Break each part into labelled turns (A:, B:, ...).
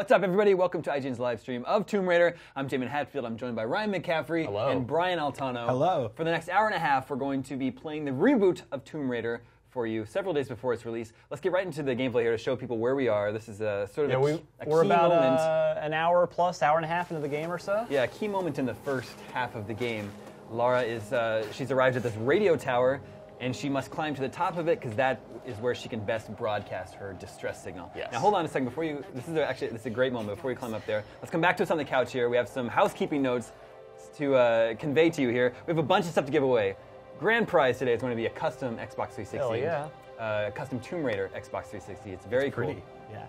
A: What's up, everybody? Welcome to IGN's live stream of Tomb Raider. I'm Damon Hatfield. I'm joined by Ryan McCaffrey and Brian Altano.
B: Hello.
A: For the next hour and a half, we're going to be playing the reboot of Tomb Raider for you several days before its release. Let's get right into the gameplay here to show people where we are. This is a sort of a
C: we're
A: key
C: about
A: moment.
C: An hour plus, hour and a half into the game or so.
A: Yeah, a key moment in the first half of the game. Lara is she's arrived at this radio tower, and she must climb to the top of it because that is where she can best broadcast her distress signal.
C: Yes.
A: Now hold on a second before you. This is a great moment before you climb up there. Let's come back to us on the couch here. We have some housekeeping notes to convey to you here. We have a bunch of stuff to give away. Grand prize today is going to be a custom Xbox 360.
C: Hell yeah.
A: Custom Tomb Raider Xbox 360. It's very cool.
B: Pretty. Yeah.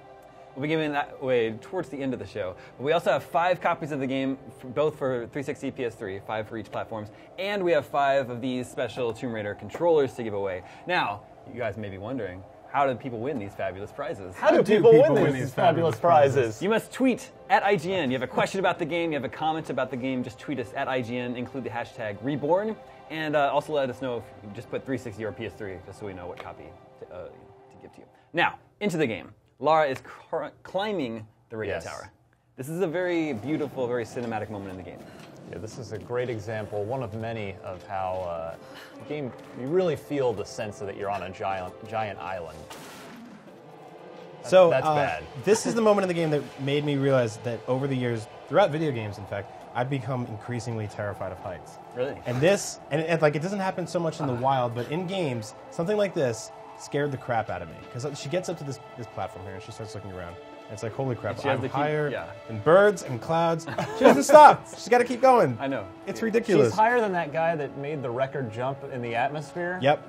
A: We'll be giving that away towards the end of the show. But we also have 5 copies of the game, both for 360, PS3, 5 for each platforms, and we have 5 of these special Tomb Raider controllers to give away. Now, you guys may be wondering, how do people win these fabulous prizes?
C: How do people win these fabulous prizes?
A: You must tweet at IGN. You have a question about the game, you have a comment about the game, just tweet us at IGN, include the hashtag Reborn, and also let us know if you just put 360 or PS3, just so we know what copy to give to you. Now, into the game. Lara is climbing the radio tower. This is a very beautiful, very cinematic moment in the game.
C: Yeah, this is a great example, one of many, of how the game, you really feel the sense that you're on a giant island. That's bad.
B: This is the moment in the game that made me realize that over the years, throughout video games, in fact, I've become increasingly terrified of heights.
A: Really?
B: And this, and like it doesn't happen so much in the wild, but in games, something like this scared the crap out of me. Because she gets up to this platform here and she starts looking around. And it's like, holy crap, I'm higher than birds and clouds. She doesn't stop. She's got to keep going.
A: I know.
B: It's ridiculous.
C: She's higher than that guy that made the record jump in the atmosphere.
B: Yep.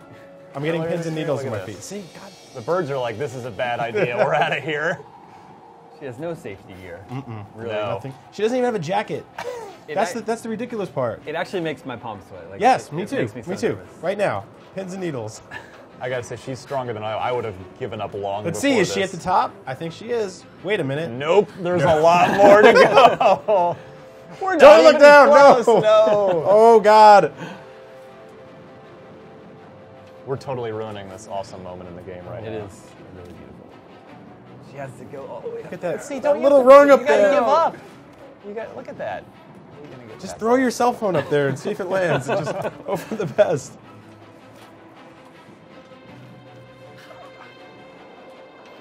B: I'm getting pins and needles in my feet.
C: See, God. The birds are like, this is a bad idea. We're out of here.
A: She has no safety gear.
B: Really? No. Nothing. She doesn't even have a jacket. That's the ridiculous part.
A: It actually makes my palms sweat. Like,
B: yes, me too.
A: Makes me so nervous.
B: Right now, pins and needles.
C: I gotta say, she's stronger than I would have given up long
B: Let's
C: before
B: see, is
C: this.
B: she at the top? I think she is. Wait a minute.
C: Nope, there's a lot more to go. We're
B: Don't
C: not
B: look down,
C: close.
B: no.
C: No.
B: Oh, God.
C: We're totally ruining this awesome moment in the game right now.
A: It is really beautiful. She has to go all the way up.
B: Look at that.
C: See,
B: that little rung up there.
C: You gotta give up. You got look at that.
B: Just throw your cell phone up there and see if it lands. And just hope for the best.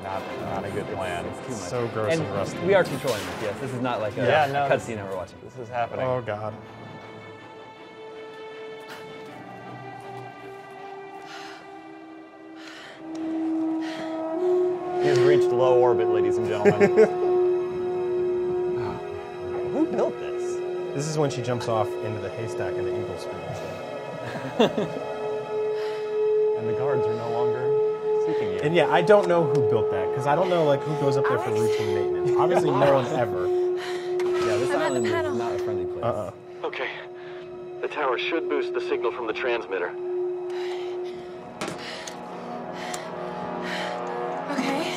C: Not a good plan.
A: It's too much.
B: So gross and rusty.
A: We are controlling this, yes. This is not like a cutscene that we're watching.
C: This is happening.
B: Oh, God.
C: He's reached low orbit, ladies and gentlemen. Who built this?
B: This is when she jumps off into the haystack and the eagle screams.
C: And the guards are no longer seeking you.
B: And yeah, I don't know who built that, because I don't know like who goes up there for routine maintenance. Obviously, no one ever.
A: Yeah, this island is not a friendly place.
D: Okay. The tower should boost the signal from the transmitter.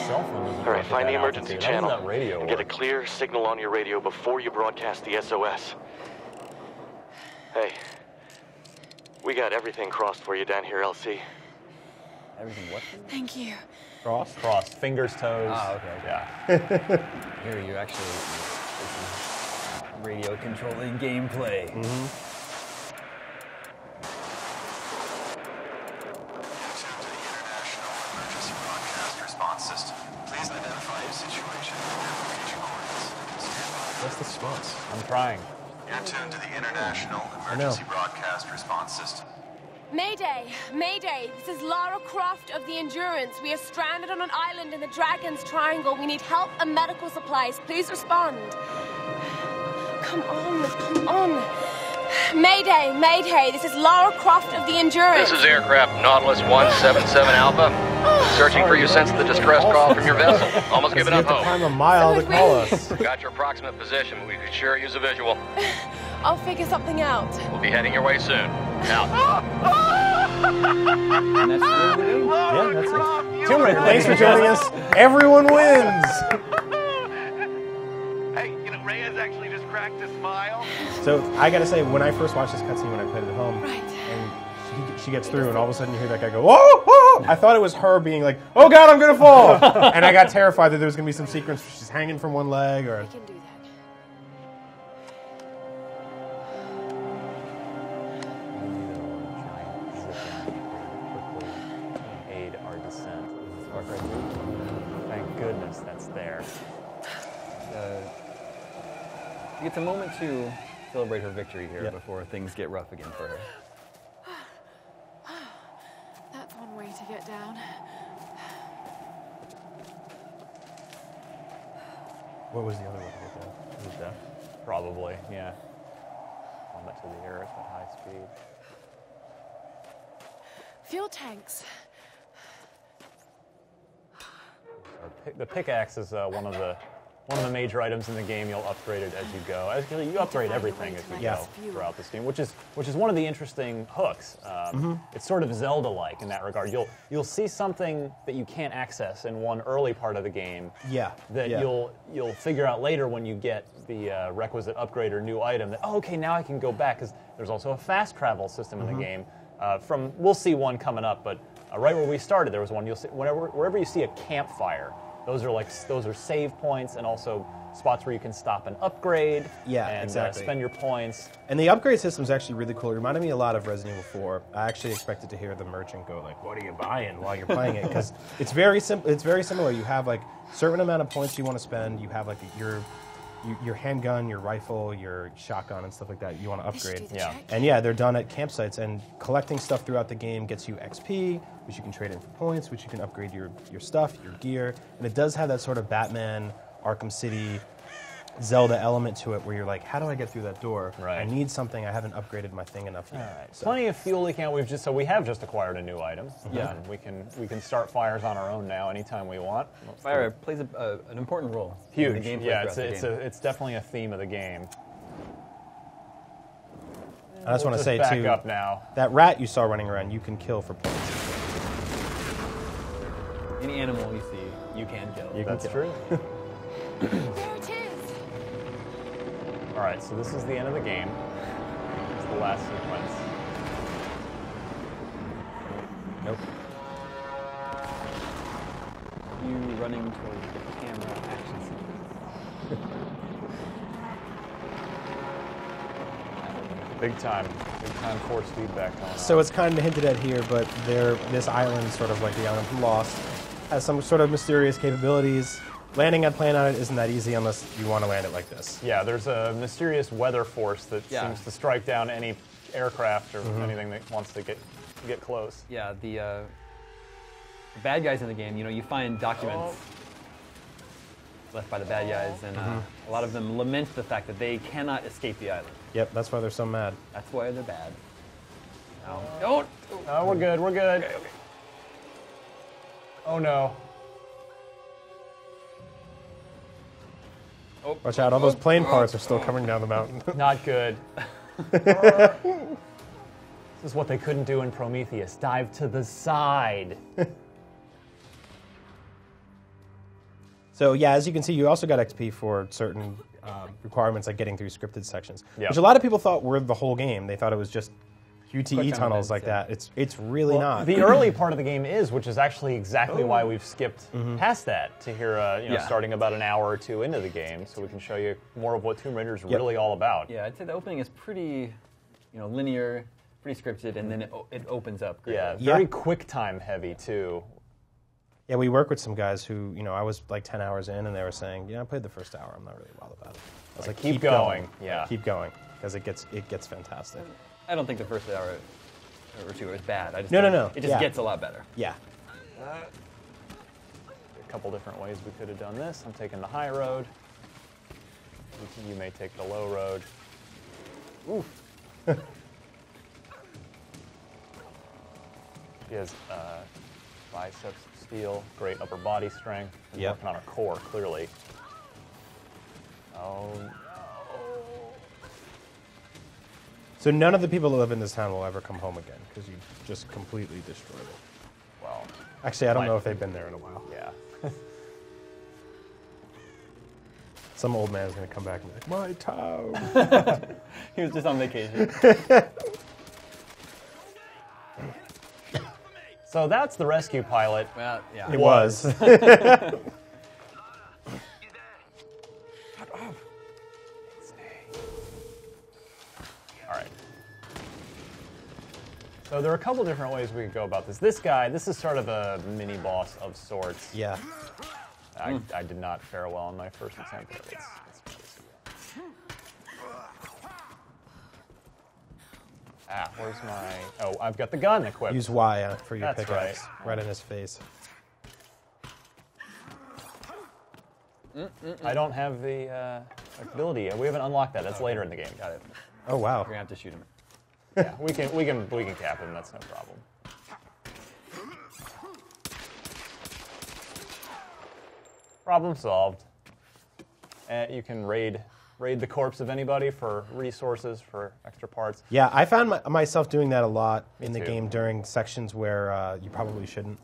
D: All right, find the emergency channel and get a clear signal on your radio before you broadcast the SOS. Hey, we got everything crossed for you down here, LC.
A: Everything what?
E: Thank you.
C: Cross. Fingers, toes.
A: Oh, okay.
C: Yeah.
A: Here you're actually radio controlling gameplay.
B: What's the response?
C: I'm trying.
F: You're tuned to the International Emergency Broadcast Response System.
E: Mayday! Mayday! This is Lara Croft of the Endurance. We are stranded on an island in the Dragon's Triangle. We need help and medical supplies. Please respond. Come on. Mayday! Mayday! This is Lara Croft of the Endurance.
G: This is aircraft Nautilus 177 Alpha. Searching for you since the distress call from your vessel. Almost given up
B: You have to
G: hope.
B: climb a mile to call us.
G: Got your approximate position. We could sure use a visual.
E: I'll figure something out.
G: We'll be heading your way soon. Out.
A: And that's really the game?
B: Yeah, that's it.
C: Tomb Raider.
B: Thanks for joining us. Everyone wins.
F: Hey, you know, Reyes actually just cracked a smile.
B: So I gotta say, when I first watched this cutscene when I played it at home,
E: Right.
B: and she gets through, and all of a sudden you hear that guy go, "Whoa, whoa!" I thought it was her being like, oh god, I'm gonna fall! And I got terrified that there was gonna be some sequence where she's hanging from one leg or...
E: I can do that.
C: Aid our descent. Thank goodness that's there.
A: She gets a moment to celebrate her victory here before things get rough again for her.
E: That's one way to get down.
B: What was the other way to get down?
C: Is it death? Probably, yeah. Plummet to the earth at high speed.
E: Fuel tanks.
C: The pickaxe is one of the major items in the game. You'll upgrade it as you go. Actually, you upgrade everything as you go throughout this game, which is one of the interesting hooks. It's sort of Zelda-like in that regard. You'll see something that you can't access in one early part of the game. That you'll figure out later when you get the requisite upgrade or new item. That okay, now I can go back because there's also a fast travel system in the game. We'll see one coming up, but right where we started, there was one. You'll see wherever you see a campfire. Those are save points and also spots where you can stop and upgrade. And spend your points.
B: And the upgrade system is actually really cool. It reminded me a lot of Resident Evil 4. I actually expected to hear the merchant go like, "What are you buying?" while you're playing it, because it's very simple. It's very similar. You have like certain amount of points you want to spend. You have like your handgun, your rifle, your shotgun, and stuff like that you want to upgrade. And they're done at campsites, and collecting stuff throughout the game gets you XP, which you can trade in for points, which you can upgrade your stuff, your gear. And it does have that sort of Batman, Arkham City, Zelda element to it where you're like, how do I get through that door? I need something. I haven't upgraded my thing enough yet.
C: So. Plenty of fuel account. We have just acquired a new item. We can start fires on our own now anytime we want.
A: Fire plays an important role.
C: Huge.
A: In the game
C: it's definitely a theme of the game.
B: I just want to say
C: back
B: too,
C: up now.
B: That rat you saw running around, you can kill for points.
A: Any animal you see, you can kill.
C: That's true.
E: There it is.
C: All right, so this is the end of the game. It's the last sequence.
B: Nope.
A: You running towards the camera action sequence.
C: Big time force feedback going on.
B: So it's kind of hinted at here, but this island, sort of like the island from Lost, has some sort of mysterious capabilities. Landing on plane on it isn't that easy unless you want to land it like this.
C: Yeah, there's a mysterious weather force that seems to strike down any aircraft or anything that wants to get close.
A: Yeah, the bad guys in the game, you find documents left by the bad guys, and a lot of them lament the fact that they cannot escape the island.
B: Yep, that's why they're so mad.
A: That's why they're bad. No. Don't!
C: Oh, we're good, we're good.
A: Okay.
C: Oh no.
B: Watch out, all those plane parts are still coming down the mountain.
C: Not good. This is what they couldn't do in Prometheus. Dive to the side.
B: So yeah, as you can see, you also got XP for certain requirements like getting through scripted sections, which a lot of people thought were the whole game. They thought it was just QTE tunnels like that. It's really not.
C: The early part of the game is, which is actually exactly why we've skipped past that to hear, starting about an hour or two into the game, so we can show you more of what Tomb Raider is really all about.
A: Yeah, I'd say the opening is pretty, linear, pretty scripted, and then it opens up.
C: Yeah, very quick time heavy too.
B: Yeah, we work with some guys who, I was like 10 hours in, and they were saying, I played the first hour. I'm not really wild about it. I was like, keep going.
C: Yeah,
B: keep going, because it gets fantastic.
A: I don't think the first hour or two is bad. I just
B: no.
A: It just gets a lot better.
B: Yeah.
C: A couple different ways we could have done this. I'm taking the high road. You may take the low road. Oof. She has biceps of steel, great upper body strength. Working on her core, clearly. Oh, no.
B: So none of the people that live in this town will ever come home again, because you just completely destroyed it.
C: Well,
B: actually, I don't know if they've been there in a while.
C: Yeah.
B: Some old man's going to come back and be like, my town.
A: He was just on vacation.
C: So that's the rescue pilot.
A: Well, yeah.
B: It was.
C: All right. So there are a couple different ways we could go about this. This guy, this is sort of a mini boss of sorts.
B: Yeah.
C: I did not fare well in my first attempt. Where's my... Oh, I've got the gun equipped.
B: Use Y for your
C: That's
B: pickaxe. Right in his face.
C: I don't have the ability yet. We haven't unlocked that. That's later in the game.
A: Got it.
B: Oh, wow.
A: We're gonna have to shoot him.
C: Yeah, we can cap him. That's no problem. Problem solved. You can raid the corpse of anybody for resources, for extra parts.
B: Yeah, I found myself doing that a lot in the game during sections where you probably shouldn't.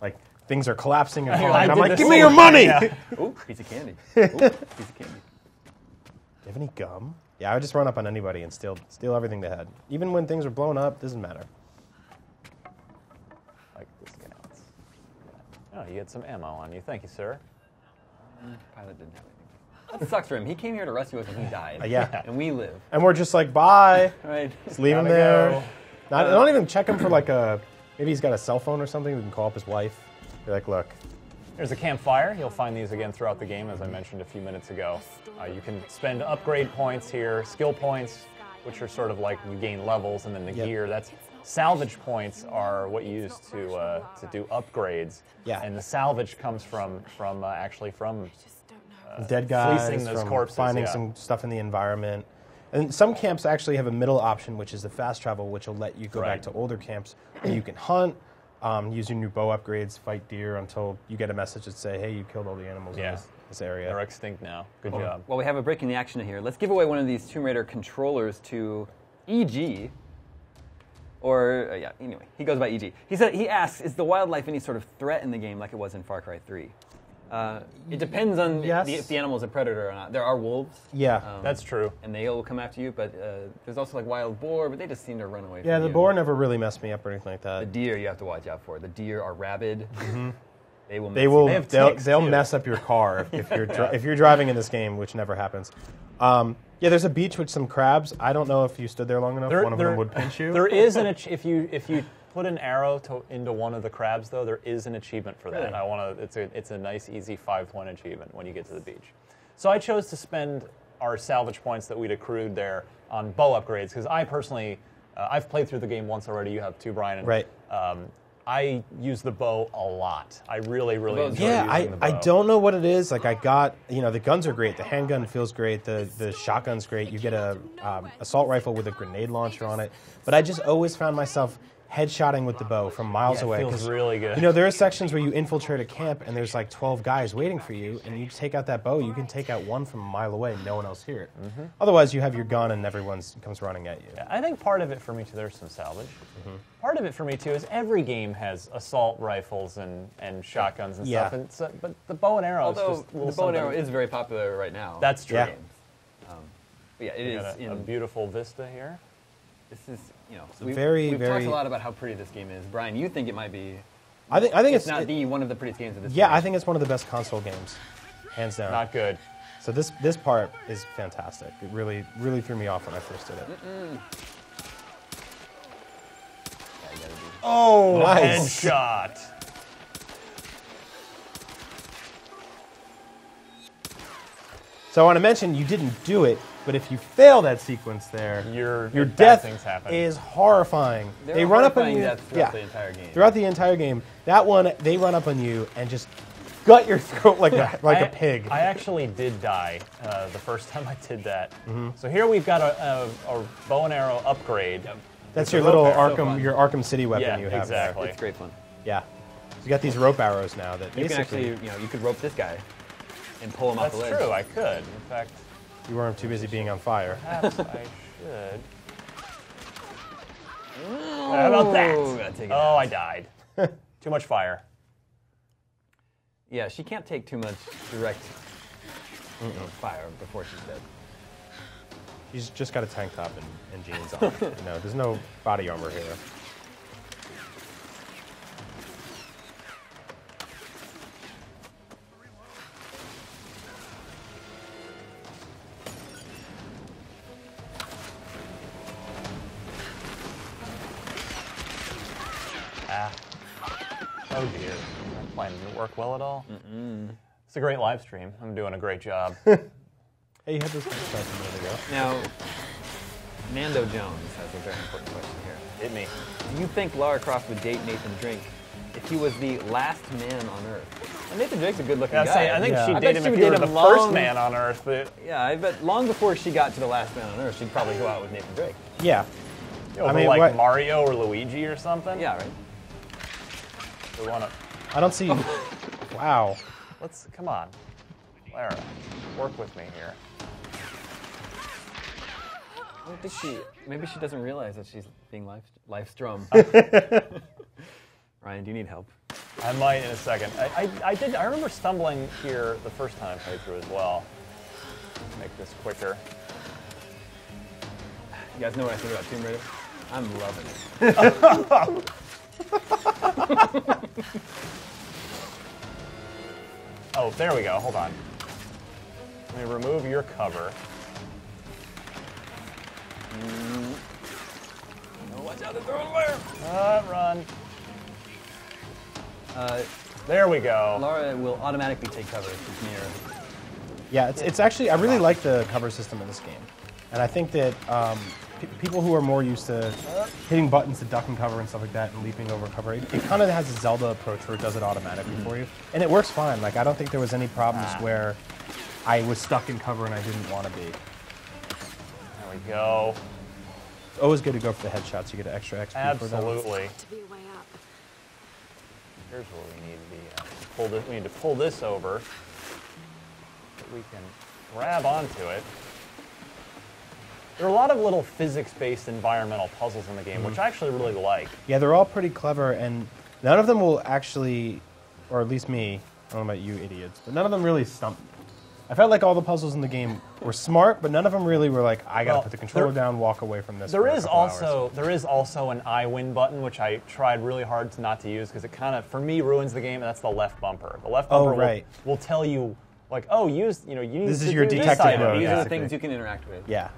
B: Like, things are collapsing and falling, and I'm like, give me your money!
C: Yeah.
A: Ooh, piece of candy. Ooh, piece of candy.
B: Do you have any gum? Yeah, I would just run up on anybody and steal everything they had. Even when things are blown up, doesn't matter.
C: Like this guy. Oh, you get some ammo on you. Thank you, sir.
A: Pilot didn't have anything. That sucks for him. He came here to rescue us and he died.
B: Yeah.
A: And we live.
B: And we're just like, bye.
A: Right.
B: Just leave him there. Don't even check him for like maybe he's got a cell phone or something. We can call up his wife. Be like, look.
C: There's a campfire. You'll find these again throughout the game, as I mentioned a few minutes ago. You can spend upgrade points here, skill points, which are sort of like you gain levels, and then the gear. That's salvage points are what you use to do upgrades.
B: Yeah.
C: And the salvage comes from
B: dead guys,
C: fleecing those
B: from
C: corpses,
B: finding some stuff in the environment. And some camps actually have a middle option, which is the fast travel, which will let you go back to older camps where you can hunt, use your new bow upgrades, fight deer until you get a message that say, hey, you killed all the animals in this area.
C: They're extinct now. Good job.
A: Well, we have a break in the action here. Let's give away one of these Tomb Raider controllers to EG. Or, anyway, he goes by EG. He asks, is the wildlife any sort of threat in the game like it was in Far Cry 3? It depends on if the animal is a predator or not. There are wolves.
B: Yeah,
C: that's true.
A: And they will come after you, but there's also like wild boar, but they just seem to run away from you.
B: Yeah, the boar never really messed me up or anything like that.
A: The deer you have to watch out for. The deer are rabid.
B: Mm-hmm.
A: They'll
B: mess up your car if you're driving in this game, which never happens. Yeah, there's a beach with some crabs. I don't know if you stood there long enough. One of them would pinch you.
C: There is if you put an arrow into one of the crabs, though, there is an achievement for that.
A: Really?
C: It's a nice, easy 5-point achievement when you get to the beach. So I chose to spend our salvage points that we'd accrued there on bow upgrades because I personally, I've played through the game once already. You have too, Brian. And,
B: right.
C: I use the bow a lot. I really enjoy using the bow.
B: I don't know what it is. Like I got, the guns are great. The handgun feels great. The shotgun's great. You get a assault rifle with a grenade launcher on it. But I just always found myself headshotting with the bow from miles away.
C: It feels really good.
B: There are sections where you infiltrate a camp and there's like 12 guys waiting for you, and you take out that bow, you can take out one from a mile away and no one else hear it. Mm-hmm. Otherwise, you have your gun and everyone comes running at you.
C: Yeah, I think part of it for me, too, there's some salvage. Mm-hmm. Part of it for me, too, is every game has assault rifles and shotguns and stuff. And but the bow and arrow is just a little
A: the bow and arrow is very popular right now.
C: That's true.
A: Yeah, it is
C: a beautiful vista here.
A: This is,
B: we've
A: talked a lot about how pretty this game is. Brian, you think it might be?
B: I think it's
A: not one of the prettiest games of this.
B: Yeah, I think it's one of the best console games, hands down.
C: Not good.
B: So this part is fantastic. It really threw me off when I first did it. Oh, nice
C: headshot!
B: So I want to mention you didn't do it. But if you fail that sequence there, your death is horrifying. They run up on you
A: throughout the entire game.
B: Throughout the entire game, that one they run up on you and just gut your throat like a pig.
C: I actually did die the first time I did that. Mm-hmm. So here we've got a bow and arrow upgrade.
B: Yep. That's your little your Arkham City weapon you have.
C: Exactly.
A: It's great fun.
B: Yeah. So you got these rope arrows now that
A: you can actually you could rope this guy and pull him off the ledge.
C: That's true. I could. In fact.
B: You weren't too busy being on fire.
C: Perhaps I should. How about that? Oh, I died. Too much fire.
A: Yeah, she can't take too much direct fire before she's dead.
B: She's just got a tank top and jeans on. There's no body armor here.
C: playing. Did it work well at all? It's a great live stream. I'm doing a great job.
B: Hey, you had this question a minute ago.
A: Now, Nando Jones has a very important question here.
C: Hit me.
A: Do you think Lara Croft would date Nathan Drake if he was the last man on Earth? And Nathan Drake's a good-looking guy.
C: I think she'd date him if he were the first man on Earth. But
A: yeah, I bet long before she got to the last man on Earth, she'd probably go out with Nathan Drake.
B: Yeah.
C: I mean, like Mario or Luigi or something?
A: Yeah, right.
C: We wanna...
B: I don't see... Wow.
C: Come on. Lara, work with me here.
A: I don't think maybe she doesn't realize that she's being live-strummed. Ryan, do you need help?
C: I might in a second. I remember stumbling here the first time I played through as well. Make this quicker.
A: You guys know what I think about Tomb Raider? I'm loving it.
C: Oh, there we go. Hold on. Let me remove your cover.
A: Oh, watch out, they're throwing fire!
C: Run. There we go.
A: Lara will automatically take cover if she's near.
B: Yeah, it's actually, I really like the cover system in this game. And I think that people who are more used to hitting buttons to duck and cover and stuff like that and leaping over cover, it kind of has a Zelda approach where it does it automatically for you. And it works fine. Like, I don't think there was any problems where I was stuck in cover and I didn't want to be.
C: There we go.
B: It's always good to go for the headshots. You get an extra XP for them.
C: Absolutely. Here's where we need we need to pull this over. So we can grab onto it. There are a lot of little physics-based environmental puzzles in the game, which I actually really like.
B: Yeah, they're all pretty clever, and none of them will actually, or at least me, I don't know about you idiots, but none of them really stump me. I felt like all the puzzles in the game were smart, but none of them really were like, I gotta put the controller down, walk away from this.
C: There is also an I win button, which I tried really hard not to use because it kind of, for me, ruins the game, and that's the left bumper. The left bumper will tell you, like, oh, you need
B: this
C: to
B: is your
C: do
B: detective
C: this
B: mode.
A: These are the things you can interact with.
B: Yeah.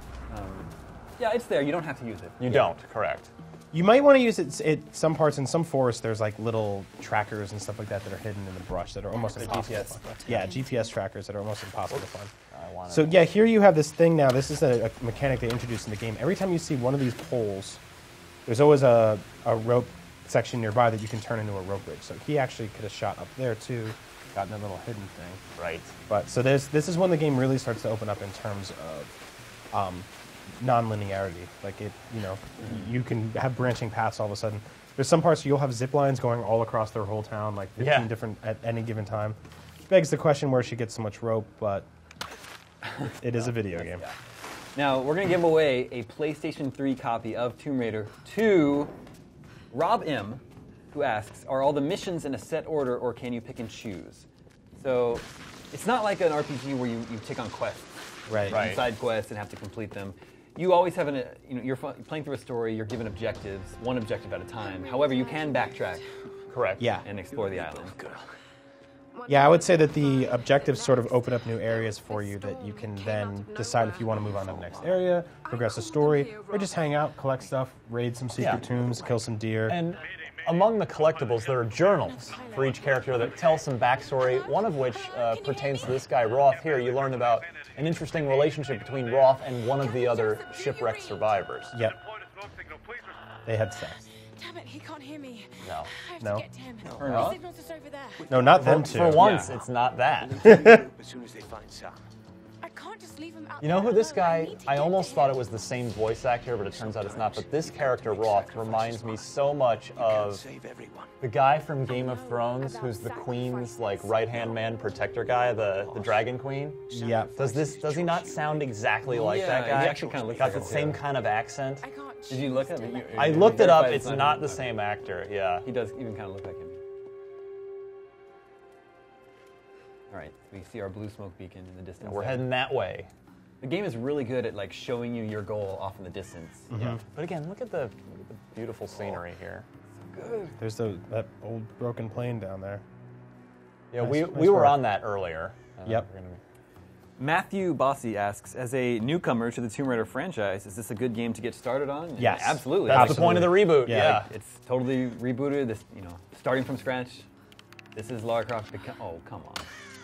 A: Yeah, it's there. You don't have to use it.
C: You don't, correct.
B: You might want to use it some parts. In some forests, there's like little trackers and stuff like that are hidden in the brush that are almost impossible to find. Yeah, GPS trackers that are almost impossible to find. So yeah, here you have this thing now. This is a mechanic they introduced in the game. Every time you see one of these poles, there's always a rope section nearby that you can turn into a rope bridge. So he actually could have shot up there too, gotten a little hidden thing.
C: Right.
B: But so this is when the game really starts to open up in terms of non-linearity. Like you can have branching paths all of a sudden. There's some parts you'll have zip lines going all across their whole town, like 15 different at any given time. Begs the question where she gets so much rope, but it is a video game.
A: Yeah. Now, we're going to give away a PlayStation 3 copy of Tomb Raider to Rob M, who asks, are all the missions in a set order, or can you pick and choose? So, it's not like an RPG where you take on quests.
B: Right.
A: Side quests and have to complete them. You always have you're playing through a story, you're given objectives, one objective at a time. However, you can backtrack.
C: Correct.
B: Yeah.
A: And explore the island.
B: Yeah, I would say that the objectives sort of open up new areas for you that you can then decide if you want to move on to the next area, progress the story, or just hang out, collect stuff, raid some secret tombs, kill some deer.
C: And among the collectibles, there are journals for each character that tell some backstory, one of which pertains to this guy, Roth. Here, you learn about an interesting relationship between Roth and one of the other shipwrecked survivors.
B: Yep. They had sex.
E: Damn it, he can't hear me.
C: No.
E: I have
B: No.
E: to get to him.
A: No.
E: The signal's just over there.
B: No, not them two.
C: For once, it's not that.
F: As soon as they find Sam.
E: I can't just leave him out
C: You know
E: there
C: who this
E: alone. I
C: guy,
E: need to
C: I
E: get
C: almost
E: to
C: thought
E: him.
C: it was the same voice actor, but it turns out it's not. But this character, Roth, reminds me so much of
F: Save everyone.
C: the guy from Game of Thrones who's the queen's like right-hand man protector guy, the Dragon Queen.
B: Yeah.
C: Does he not sound exactly like
A: Yeah,
C: that guy?
A: he actually kinda looks
C: got
A: like
C: the
A: him,
C: same
A: too.
C: kind of accent.
E: I can't
A: Did you look at
E: choose
A: it?
E: to
C: I
E: let
C: looked it up.
A: verified
C: It's not the same actor. Yeah.
A: He does even kind of look like him. All right, we see our blue smoke beacon in the distance.
C: We're
A: there.
C: heading that way.
A: The game is really good at like showing you your goal off in the distance.
C: Yeah. But again, look at the beautiful scenery here.
A: Good.
B: There's that old broken plane down there.
C: Yeah,
B: Nice-
C: we
B: nice
C: were
B: work.
C: on that earlier.
B: Yep.
C: We're gonna-
A: Matthew Bossy asks, as a newcomer to the Tomb Raider franchise, is this a good game to get started on?
B: Yes.
A: Absolutely.
C: That's the point of the reboot.
B: Yeah.
C: Yeah.
A: It's totally rebooted. This, starting from scratch. This is Lara Croft. Oh, come on.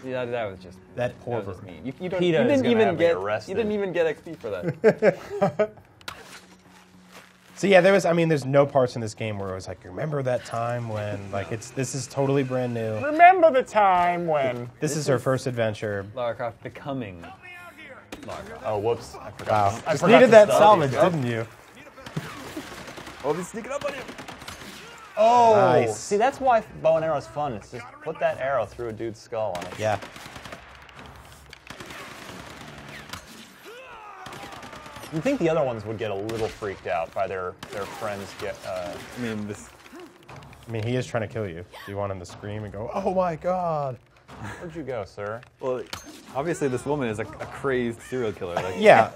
A: Yeah, that was just
B: that poor.
A: That was just mean. You didn't even get XP for that.
B: So yeah, there's no parts in this game where it was like, remember that time when, like, this is totally brand new.
C: Remember the time when.
B: This is her first adventure.
A: Lara Croft becoming Lara Croft.
C: Oh, whoops! I forgot.
B: Wow, I just needed that salvage, didn't you?
A: Oh, he's sneaking up on you.
C: Oh,
B: nice.
C: See, that's why bow and arrow is fun. It's just put that arrow through a dude's skull on it.
B: Yeah.
C: You think the other ones would get a little freaked out by their friends get?
B: I mean, he is trying to kill you. Do you want him to scream and go, "Oh my God"?
C: Where'd you go, sir?
A: Well, obviously this woman is a crazed serial killer. Like,
B: yeah.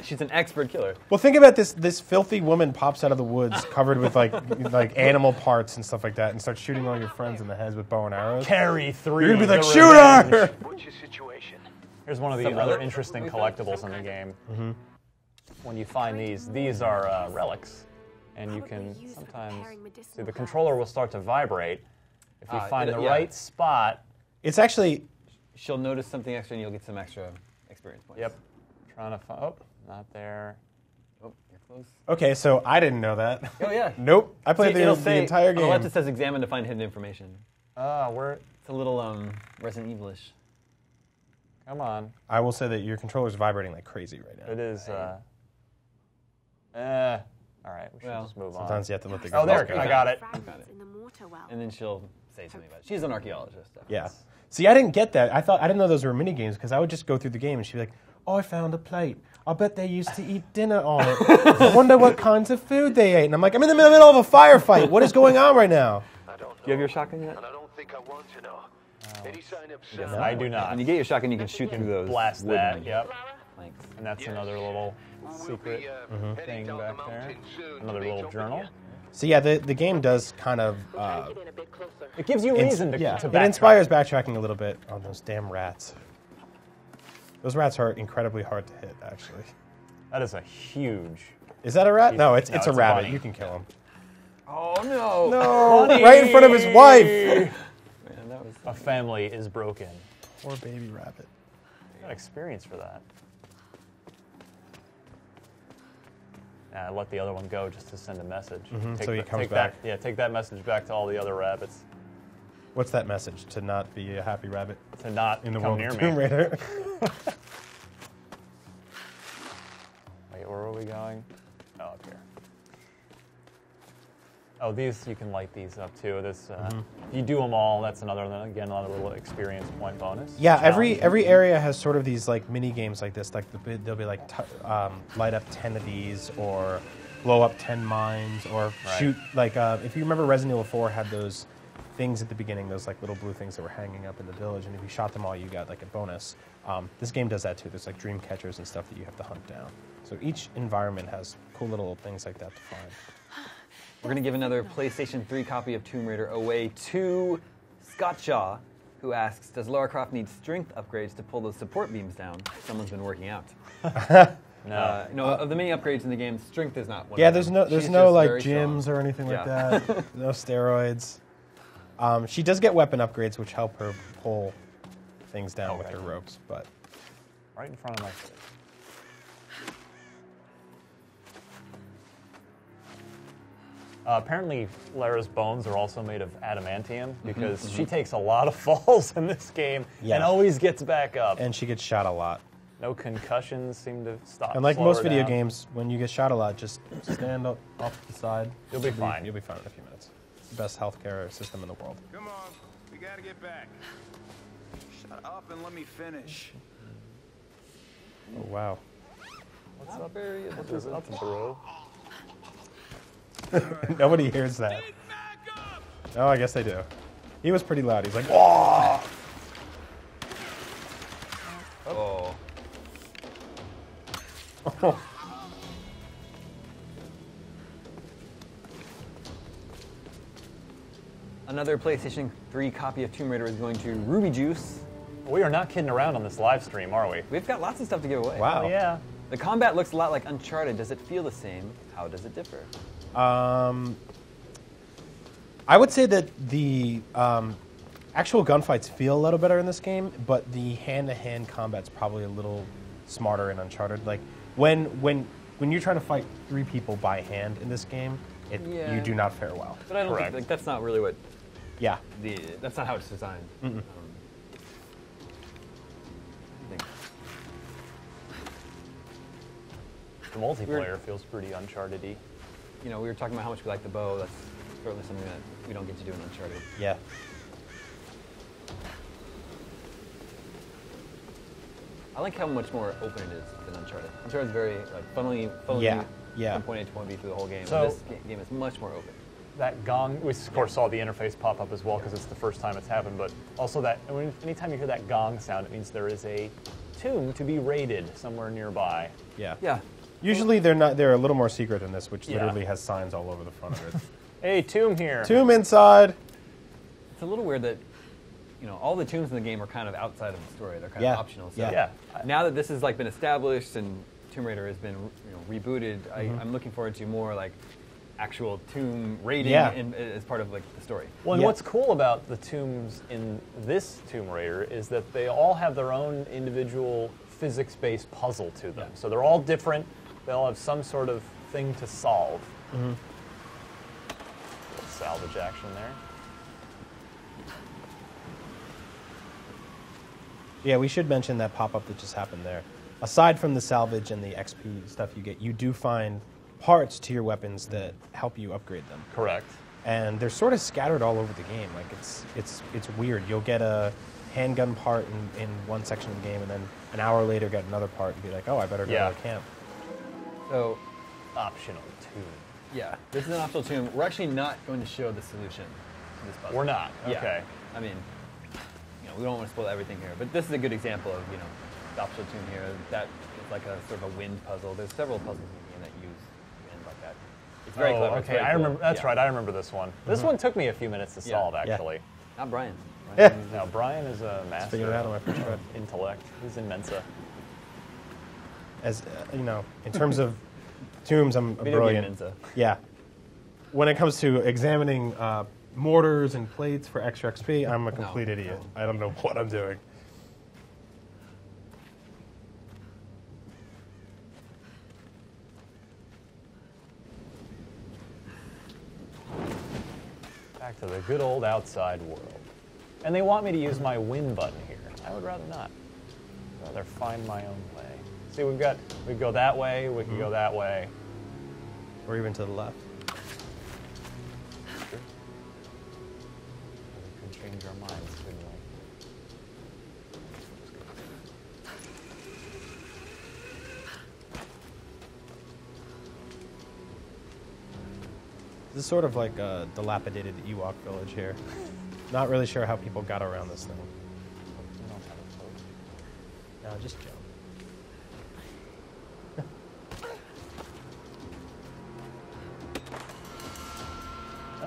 A: She's an expert killer.
B: Well, think about this. This filthy woman pops out of the woods covered with like animal parts and stuff like that and starts shooting all your friends in the heads with bow and arrows.
C: Carry 3.
B: You're going to be like, shoot her!
F: What's your situation?
C: Here's one of the other interesting collectibles in the game.
B: Mm-hmm.
C: When you find these are relics. And you can sometimes, see, the controller will start to vibrate. If you find the right spot.
B: It's actually...
A: She'll notice something extra and you'll get some extra experience points.
C: Yep. Trying to find, oh, not there.
A: Oh, you're close.
B: Okay, so I didn't know that.
A: Oh, yeah.
B: Nope. I played the entire game.
A: On the left it says examine to find hidden information.
C: Where?
A: It's a little Resident Evil-ish.
C: Come on.
B: I will say that your controller's vibrating like crazy right now.
C: It is, all right, we should just move on.
B: Sometimes you have to let the
C: Oh, there, I got it.
A: And then she'll say something about it. She's an archaeologist. Definitely.
B: Yeah. See, I didn't get that. I didn't know those were mini games because I would just go through the game and she'd be like, "Oh, I found a plate. I bet they used to eat dinner on it. I wonder what kinds of food they ate." And I'm like, I'm in the middle of a firefight. What is going on right now?
F: I don't know.
A: Do you have your shotgun yet?
F: And I don't think I want to know. Any sign of
C: Yes,
F: sound?
C: I do not.
A: When you get your shotgun, you can shoot through those.
C: Blast that,
A: wooden
C: yep.
A: planks.
C: And that's another little secret thing back there. Another little journal.
B: So yeah, the game does kind of...
C: it gives you reason to backtrack.
B: It inspires backtracking a little bit on those damn rats. Those rats are incredibly hard to hit, actually.
C: That is a huge...
B: Is that a rat? No, it's a rabbit.
C: bunny.
B: You can kill him.
A: Oh, no.
B: No, right in front of his wife.
A: Man, that was...
C: A family is broken.
B: Poor baby rabbit.
C: I got experience for that. I let the other one go just to send a message.
B: So he comes back.
C: Take that message back to all the other rabbits.
B: What's that message? To not be a happy rabbit?
C: To not
B: in the
C: come
B: world
C: near
B: of
C: me.
B: Tomb Raider.
C: Wait, where are we going? Oh, up here. Oh, these, you can light these up too. This, if you do them all, that's another little experience point bonus.
B: Yeah, every area has sort of these like mini games like this. Like they'll be like light up 10 of these, or blow up 10 mines, or shoot like if you remember Resident Evil 4 had those things at the beginning, those like little blue things that were hanging up in the village, and if you shot them all, you got like a bonus. This game does that too. There's like dream catchers and stuff that you have to hunt down. So each environment has cool little things like that to find.
A: We're going to give another PlayStation 3 copy of Tomb Raider away to Scott Shaw, who asks, does Lara Croft need strength upgrades to pull those support beams down? Someone's been working out.
C: No.
A: No, of the many upgrades in the game, strength is not one
B: Yeah,
A: of
B: there's
A: them.
B: no like
A: strong.
B: gyms or anything like that. No steroids. She does get weapon upgrades, which help her pull things down with her ropes, but...
C: Right in front of my face. Apparently, Lara's bones are also made of adamantium because she takes a lot of falls in this game and always gets back up.
B: And she gets shot a lot.
C: No concussions seem to stop.
B: And like most video games, when you get shot a lot, just stand up off to the side.
C: You'll be fine.
B: You'll be fine in a few minutes. It's the best healthcare system in the world.
F: Come on, we gotta get back. Shut up and let me finish.
B: Oh wow.
C: What's up, area? What is up, bro?
B: Nobody hears that. Oh, I guess they do. He was pretty loud. He's like, "Whoa!"
A: Oh. Another PlayStation 3 copy of Tomb Raider is going to Ruby Juice.
C: We are not kidding around on this live stream, are we?
A: We've got lots of stuff to give away.
B: Wow.
C: Oh, yeah.
A: The combat looks a lot like Uncharted. Does it feel the same? How does it differ?
B: I would say that the Actual gunfights feel a little better in this game, but the hand-to-hand combat's probably a little smarter in Uncharted. Like when you're trying to fight 3 people by hand in this game, you do not fare well.
A: But I don't think like, that's not really what.
B: Yeah.
A: That's not how it's designed.
C: The multiplayer feels pretty Uncharted-y.
A: You know, we were talking about how much we like the bow. That's certainly something that we don't get to do in Uncharted.
B: Yeah.
A: I like how much more open it is than Uncharted. Uncharted's very like funnily from point A to point B through the whole game. So this game is much more open.
C: That gong, we of course saw the interface pop up as well because it's the first time it's happened, but also that anytime you hear that gong sound, it means there is a tomb to be raided somewhere nearby.
B: Yeah.
A: Yeah.
B: Usually they're a little more secret than this, which literally has signs all over the front of it.
C: Hey, tomb here.
B: Tomb inside.
A: It's a little weird that, you know, all the tombs in the game are kind of outside of the story. They're kind of optional. So now that this has like been established and Tomb Raider has been rebooted, I'm looking forward to more like actual tomb raiding as part of like the story.
C: Well, and what's cool about the tombs in this Tomb Raider is that they all have their own individual physics-based puzzle to them. So they're all different. They all have some sort of thing to solve. Little salvage action there.
B: Yeah, we should mention that pop-up that just happened there. Aside from the salvage and the XP stuff you get, you do find parts to your weapons that help you upgrade them.
C: Correct.
B: And they're sort of scattered all over the game. Like it's weird. You'll get a handgun part in one section of the game, and then an hour later get another part and be like, oh, I better go to camp.
A: So,
C: optional tomb.
A: Yeah, this is an optional tomb. We're actually not going to show the solution to this puzzle.
C: We're not. Okay.
A: Yeah. I mean, we don't want to spoil everything here, but this is a good example of the optional tomb here. That is like a sort of a wind puzzle. There's several puzzles in the game that use wind like that. It's very clever.
C: Okay, I remember. That's right. I remember this one. This one took me a few minutes to solve, actually.
A: Not Brian.
C: No, Brian is a master.
B: Figured it out on my first try.
C: Intellect. He's in Mensa.
B: As in terms of tombs, I'm brilliant.
A: Mensa.
B: Yeah. When it comes to examining mortars and plates for extra XP, I'm a complete idiot. I don't know what I'm doing.
C: Back to the good old outside world. And they want me to use my win button here. I would rather not. I'd rather find my own way. See, we could go that way, we could go that way.
B: Or even to the left.
C: Sure. We could change our minds, couldn't we?
B: This is sort of like a dilapidated Ewok village here. Not really sure how people got around this thing. No, just jump.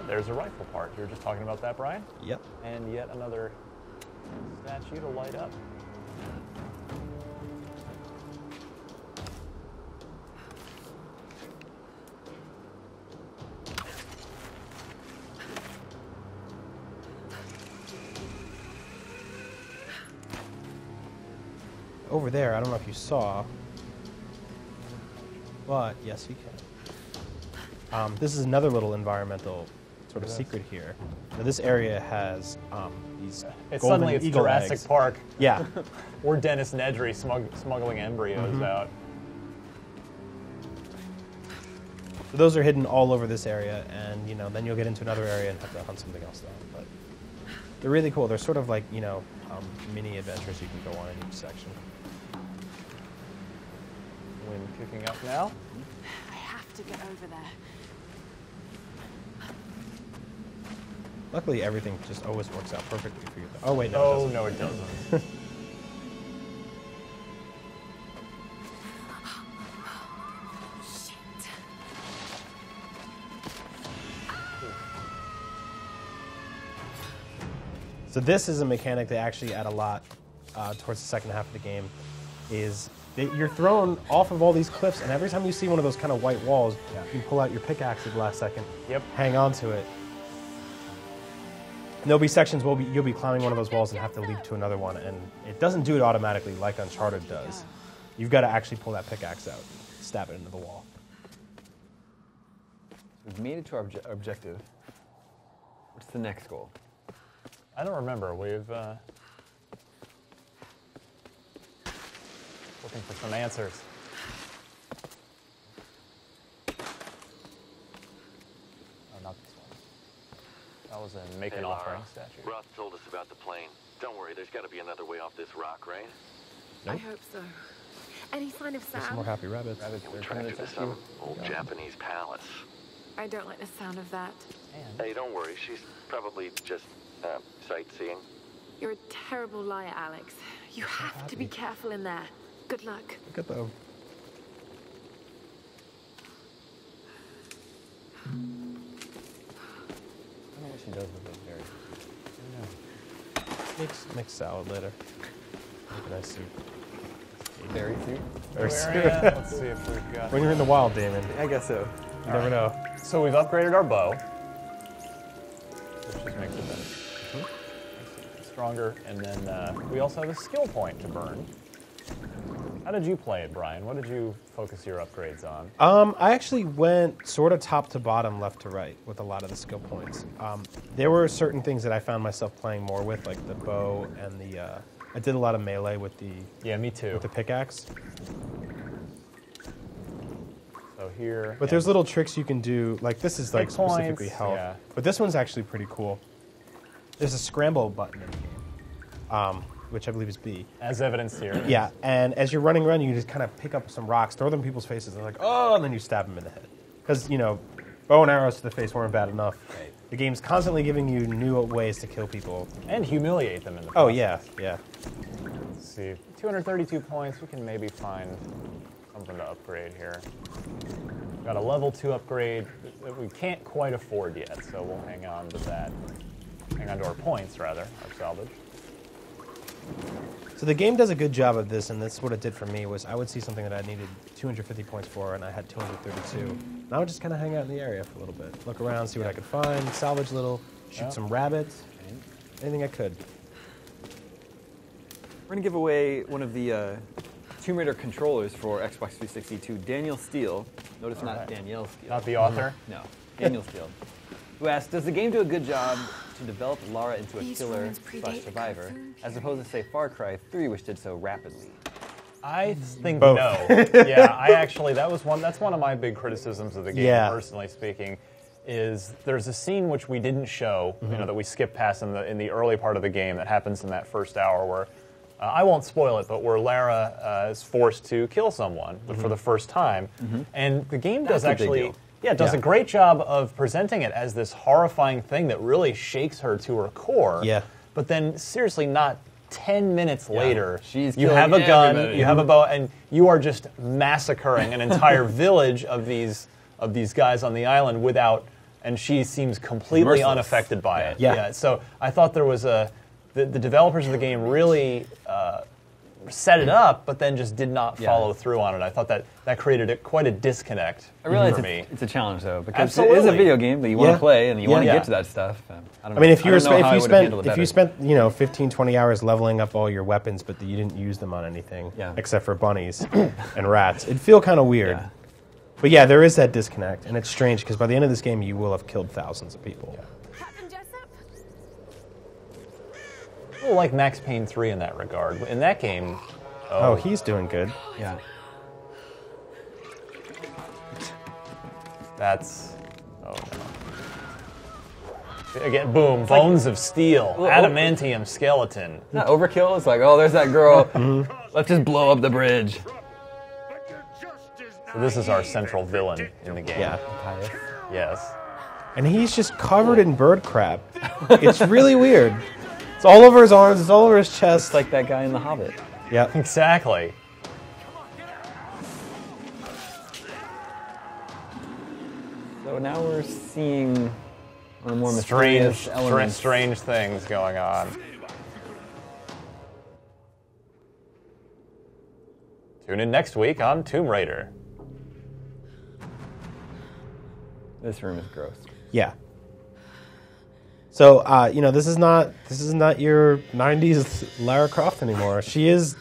C: There's a rifle part. You were just talking about that, Brian?
B: Yep.
C: And yet another statue to light up.
B: Over there, I don't know if you saw, but yes, you can. This is another little environmental sort of secret here. Now, this area has these golden
C: it's
B: eagle
C: Jurassic
B: eggs.
C: Park.
B: Yeah.
C: Or Dennis Nedry smuggling embryos out.
B: So those are hidden all over this area, and then you'll get into another area and have to hunt something else down. But they're really cool. They're sort of like mini adventures you can go on in each section.
C: Wind kicking up now.
E: I have to get over there.
B: Luckily, everything just always works out perfectly for you. Oh wait, no.
C: Oh no, it doesn't.
B: So this is a mechanic they actually add a lot towards the second half of the game. Is that you're thrown off of all these cliffs, and every time you see one of those kind of white walls, you can pull out your pickaxe at the last second.
C: Yep.
B: Hang on to it. there'll be sections where you'll be climbing one of those walls and have to leap to another one, and it doesn't do it automatically like Uncharted does. You've got to actually pull that pickaxe out, stab it into the wall.
A: We've made it to our objective. What's the next goal?
C: I don't remember. We've looking for some answers. Oh, not this one. That was a make an offering statue.
D: Roth told us about the plane. Don't worry, there's got to be another way off this rock, right?
E: Nope. I hope so. Any sign of Sam?
B: There's some more happy rabbits.
D: We're trying to get to some old Japanese palace.
E: I don't like the sound of that.
D: Hey, don't worry. She's probably just sightseeing.
E: You're a terrible liar, Alex. You have to be careful in there. Good luck.
B: Look at them.
A: I don't know what she does with those berries.
B: Make salad later. Make a nice soup.
A: Berry soup?
B: Berry soup.
C: Let's see if we've got...
B: When you're in the wild, Damon.
A: I guess so.
B: You never know.
C: So we've upgraded our bow, which just makes it better. Stronger, and then we also have a skill point to burn. How did you play it, Brian? What did you focus your upgrades on?
B: I actually went sort of top to bottom, left to right with a lot of the skill points. There were certain things that I found myself playing more with, like the bow and the... I did a lot of melee with the...
C: Yeah, me too.
B: With the pickaxe.
C: So here...
B: But there's little tricks you can do, like this is like specifically health. Yeah. But this one's actually pretty cool. There's a scramble button in the game, which I believe is B.
C: As evidenced here.
B: Yeah, and as you're running around, you just kind of pick up some rocks, throw them in people's faces, and they're like, oh, and then you stab them in the head. Because, you know, bow and arrows to the face weren't bad enough. Right. The game's constantly giving you new ways to kill people.
C: And humiliate them in the process.
B: Oh, yeah, yeah.
C: Let's see, 232 points, we can maybe find something to upgrade here. We've got a level 2 upgrade that we can't quite afford yet, so we'll hang on to that. Hang on to our points, rather, our salvage.
B: So the game does a good job of this, and that's what it did for me, was I would see something that I needed 250 points for, and I had 232. And I would just kind of hang out in the area for a little bit. Look around, see what I could find, salvage a little, shoot some rabbits, anything I could.
A: We're going to give away one of the Tomb Raider controllers for Xbox 360 to Daniel Steele. Notice not Danielle Steele.
C: Not the author?
A: No, Daniel Steele. Who asked, does the game do a good job to develop Lara into a killer/survivor, as opposed to, say, Far Cry 3, which did so rapidly?
C: I think no. Yeah, that's one of my big criticisms of the game, personally speaking, is there's a scene which we didn't show, you know, that we skipped past in the early part of the game that happens in that first hour where, I won't spoil it, but where Lara is forced to kill someone for the first time. And the game does actually... Yeah, it does a great job of presenting it as this horrifying thing that really shakes her to her core. Yeah. But then, seriously, not 10 minutes later, you have a gun, you have a bow, and you are just massacring an entire village of these guys on the island without, and she seems completely unaffected by it. Yeah. So I thought there was the developers of the game really set it up, but then just did not follow through on it. I thought that created quite a disconnect
A: for me. It's a challenge, though, because it is a video game that you want to play and you want to get to that stuff. I mean,
B: if you spent 15, 20 hours leveling up all your weapons, but you didn't use them on anything except for bunnies and rats, it'd feel kind of weird. Yeah. But yeah, there is that disconnect, and it's strange because by the end of this game, you will have killed thousands of people. Yeah.
C: Well, like Max Payne 3 in that regard. In that game...
B: Oh, he's doing good.
A: Yeah.
C: That's... Oh, no. Again, boom, bones of steel, adamantium skeleton.
A: Not overkill, it's like, oh, there's that girl. Let's just blow up the bridge.
C: So this is our central villain in the game.
B: Yeah.
C: Yes.
B: And he's just covered in bird crap. It's really weird. It's all over his arms, it's all over his chest.
A: It's like that guy in The Hobbit.
B: Yeah,
C: exactly.
A: So now we're seeing one of the more mysterious elements.
C: Strange things going on. Tune in next week on Tomb Raider.
A: This room is gross.
B: Yeah. So you know, this is not your '90s Lara Croft anymore. She is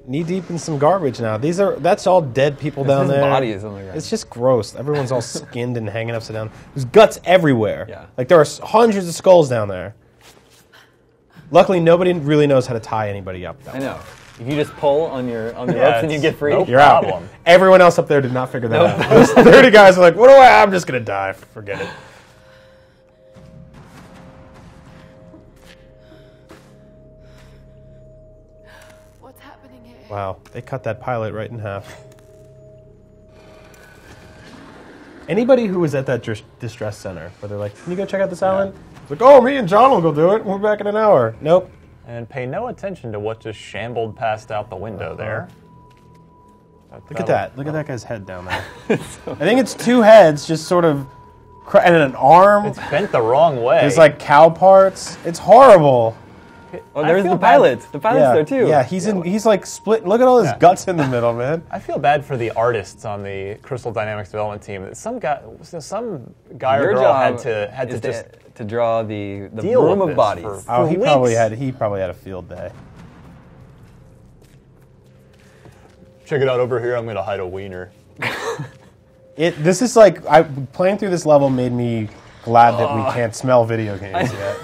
B: knee deep in some garbage now. That's all dead people down there.
A: Body is on the ground.
B: It's just gross. Everyone's all skinned and hanging upside down. There's guts everywhere.
A: Yeah.
B: Like there are hundreds of skulls down there. Luckily, nobody really knows how to tie anybody up.
A: I know. If you just pull on your ropes and you get free,
B: you're out. Everyone else up there did not figure that out. Those 30 guys are like, "What do I? I'm just gonna die. Forget it."
E: What's happening here?
B: Wow, they cut that pilot right in half. Anybody who was at that distress center, where they're like, "Can you go check out this island?" It's like, "Oh, me and John will go do it. We're back in an hour." Nope.
C: And pay no attention to what just shambled past out the window there.
B: Look at that. Look at that guy's head down there. I think it's two heads just sort of, and an arm.
C: It's bent the wrong way.
B: There's like cow parts. It's horrible.
A: Oh, there's the pilot. The pilot's there too.
B: Yeah, he's like split. Look at all his guts in the middle, man.
C: I feel bad for the artists on the Crystal Dynamics development team. Some guy or girl had to just
A: to draw the room of bodies.
B: He probably had a field day.
C: Check it out over here. I'm gonna hide a wiener.
B: This is like playing through this level made me glad that we can't smell video games yet.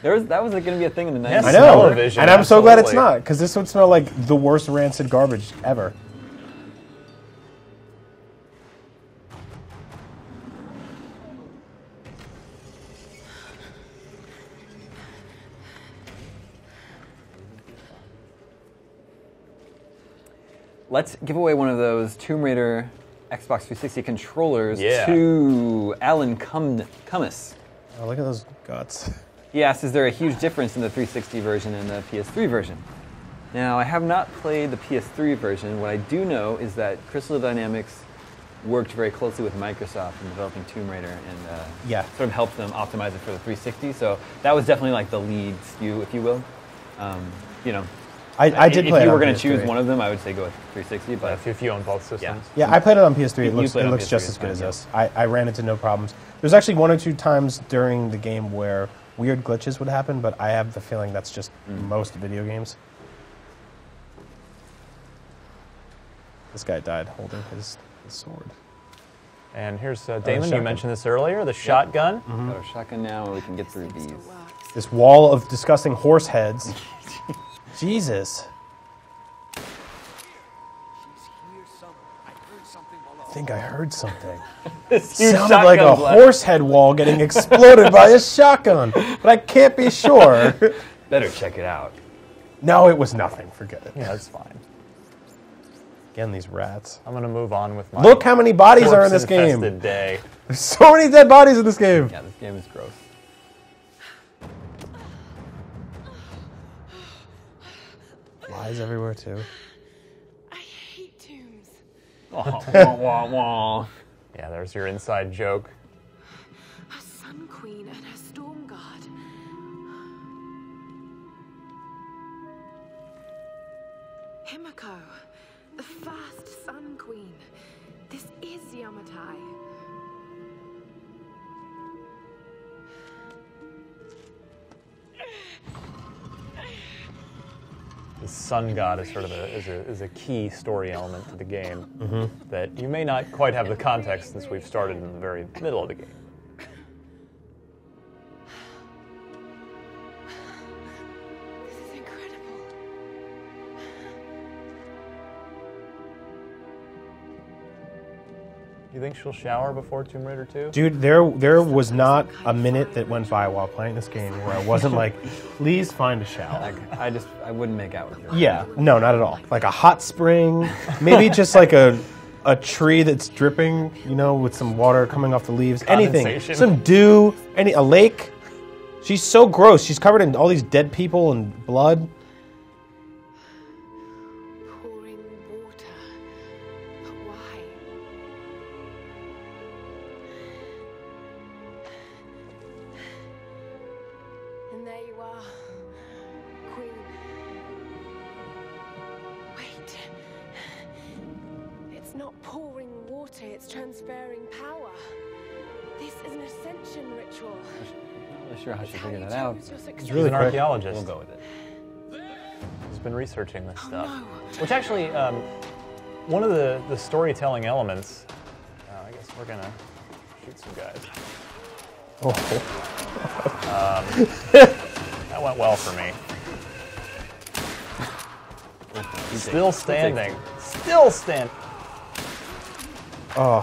A: That was going to be a thing in the 90s.
B: I know, and I'm so glad it's not, because this would smell like the worst rancid garbage ever.
A: Let's give away one of those Tomb Raider Xbox 360 controllers to Alan Cummis.
B: Oh, look at those guts.
A: He asked, is there a huge difference in the 360 version and the PS3 version? Now, I have not played the PS3 version. What I do know is that Crystal Dynamics worked very closely with Microsoft in developing Tomb Raider and sort of helped them optimize it for the 360. So that was definitely like the lead SKU, if you will. You know,
B: I did play it.
A: If you were
B: going
A: to choose one of them, I would say go with 360. But
C: if you own both systems.
B: Yeah, I played it on PS3. It looks just as good as this. I ran into no problems. There's actually one or two times during the game where weird glitches would happen, but I have the feeling that's just most video games. This guy died holding his sword.
C: And here's Daemon. You mentioned this earlier, the shotgun.
A: Got a shotgun now, and we can get through these.
B: This wall of disgusting horse heads. Jesus. I think I heard something. It sounded like a horse head wall getting exploded by a shotgun, but I can't be sure.
A: Better check it out.
B: No, it was nothing. Forget it.
C: Yeah, that's fine.
B: Again, these rats.
C: I'm going to move on with my...
B: Look how many bodies are in this game.
C: Day.
B: There's so many dead bodies in this game.
A: Yeah, this game is gross.
B: Flies everywhere, too.
E: I hate tombs.
A: Wah, wah, wah.
C: Yeah, there's your inside joke.
E: A Sun Queen and her Storm Guard. Himiko, the first Sun Queen. This is Yamatai.
C: The sun god is sort of a key story element to the game that you may not quite have the context since we've started in the very middle of the game.
E: This is incredible.
C: You think she'll shower before Tomb Raider 2?
B: Dude, there was not a minute that went by while playing this game where I wasn't like, please find a shower.
A: Like, I wouldn't make out with her.
B: Yeah, no, not at all. Like a hot spring, maybe just like a tree that's dripping, you know, with some water coming off the leaves. Anything. Some dew, a lake. She's so gross. She's covered in all these dead people and blood.
E: Pouring water. But why? And there you are, Queen. Wait. It's not pouring water, it's transferring power. This is an ascension ritual.
A: Not sure how she figured that out.
B: He's really
C: an archaeologist.
A: We'll go with it.
C: He's been researching this stuff. Which actually, one of the storytelling elements, I guess we're gonna shoot some guys. That went well for me. Still standing. Still standing.
B: Oh.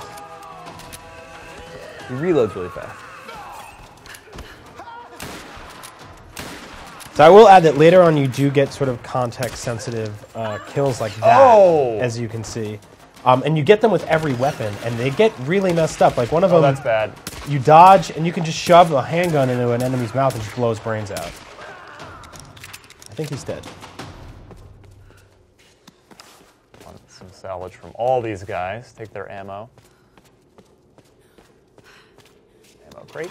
A: He reloads really fast.
B: So I will add that later on you do get sort of context-sensitive kills like that, as you can see. And you get them with every weapon, and they get really messed up. Like one of them,
C: that's bad.
B: You dodge, and you can just shove a handgun into an enemy's mouth and just blow his brains out. I think he's dead.
C: Want some salvage from all these guys. Take their ammo. Ammo crate.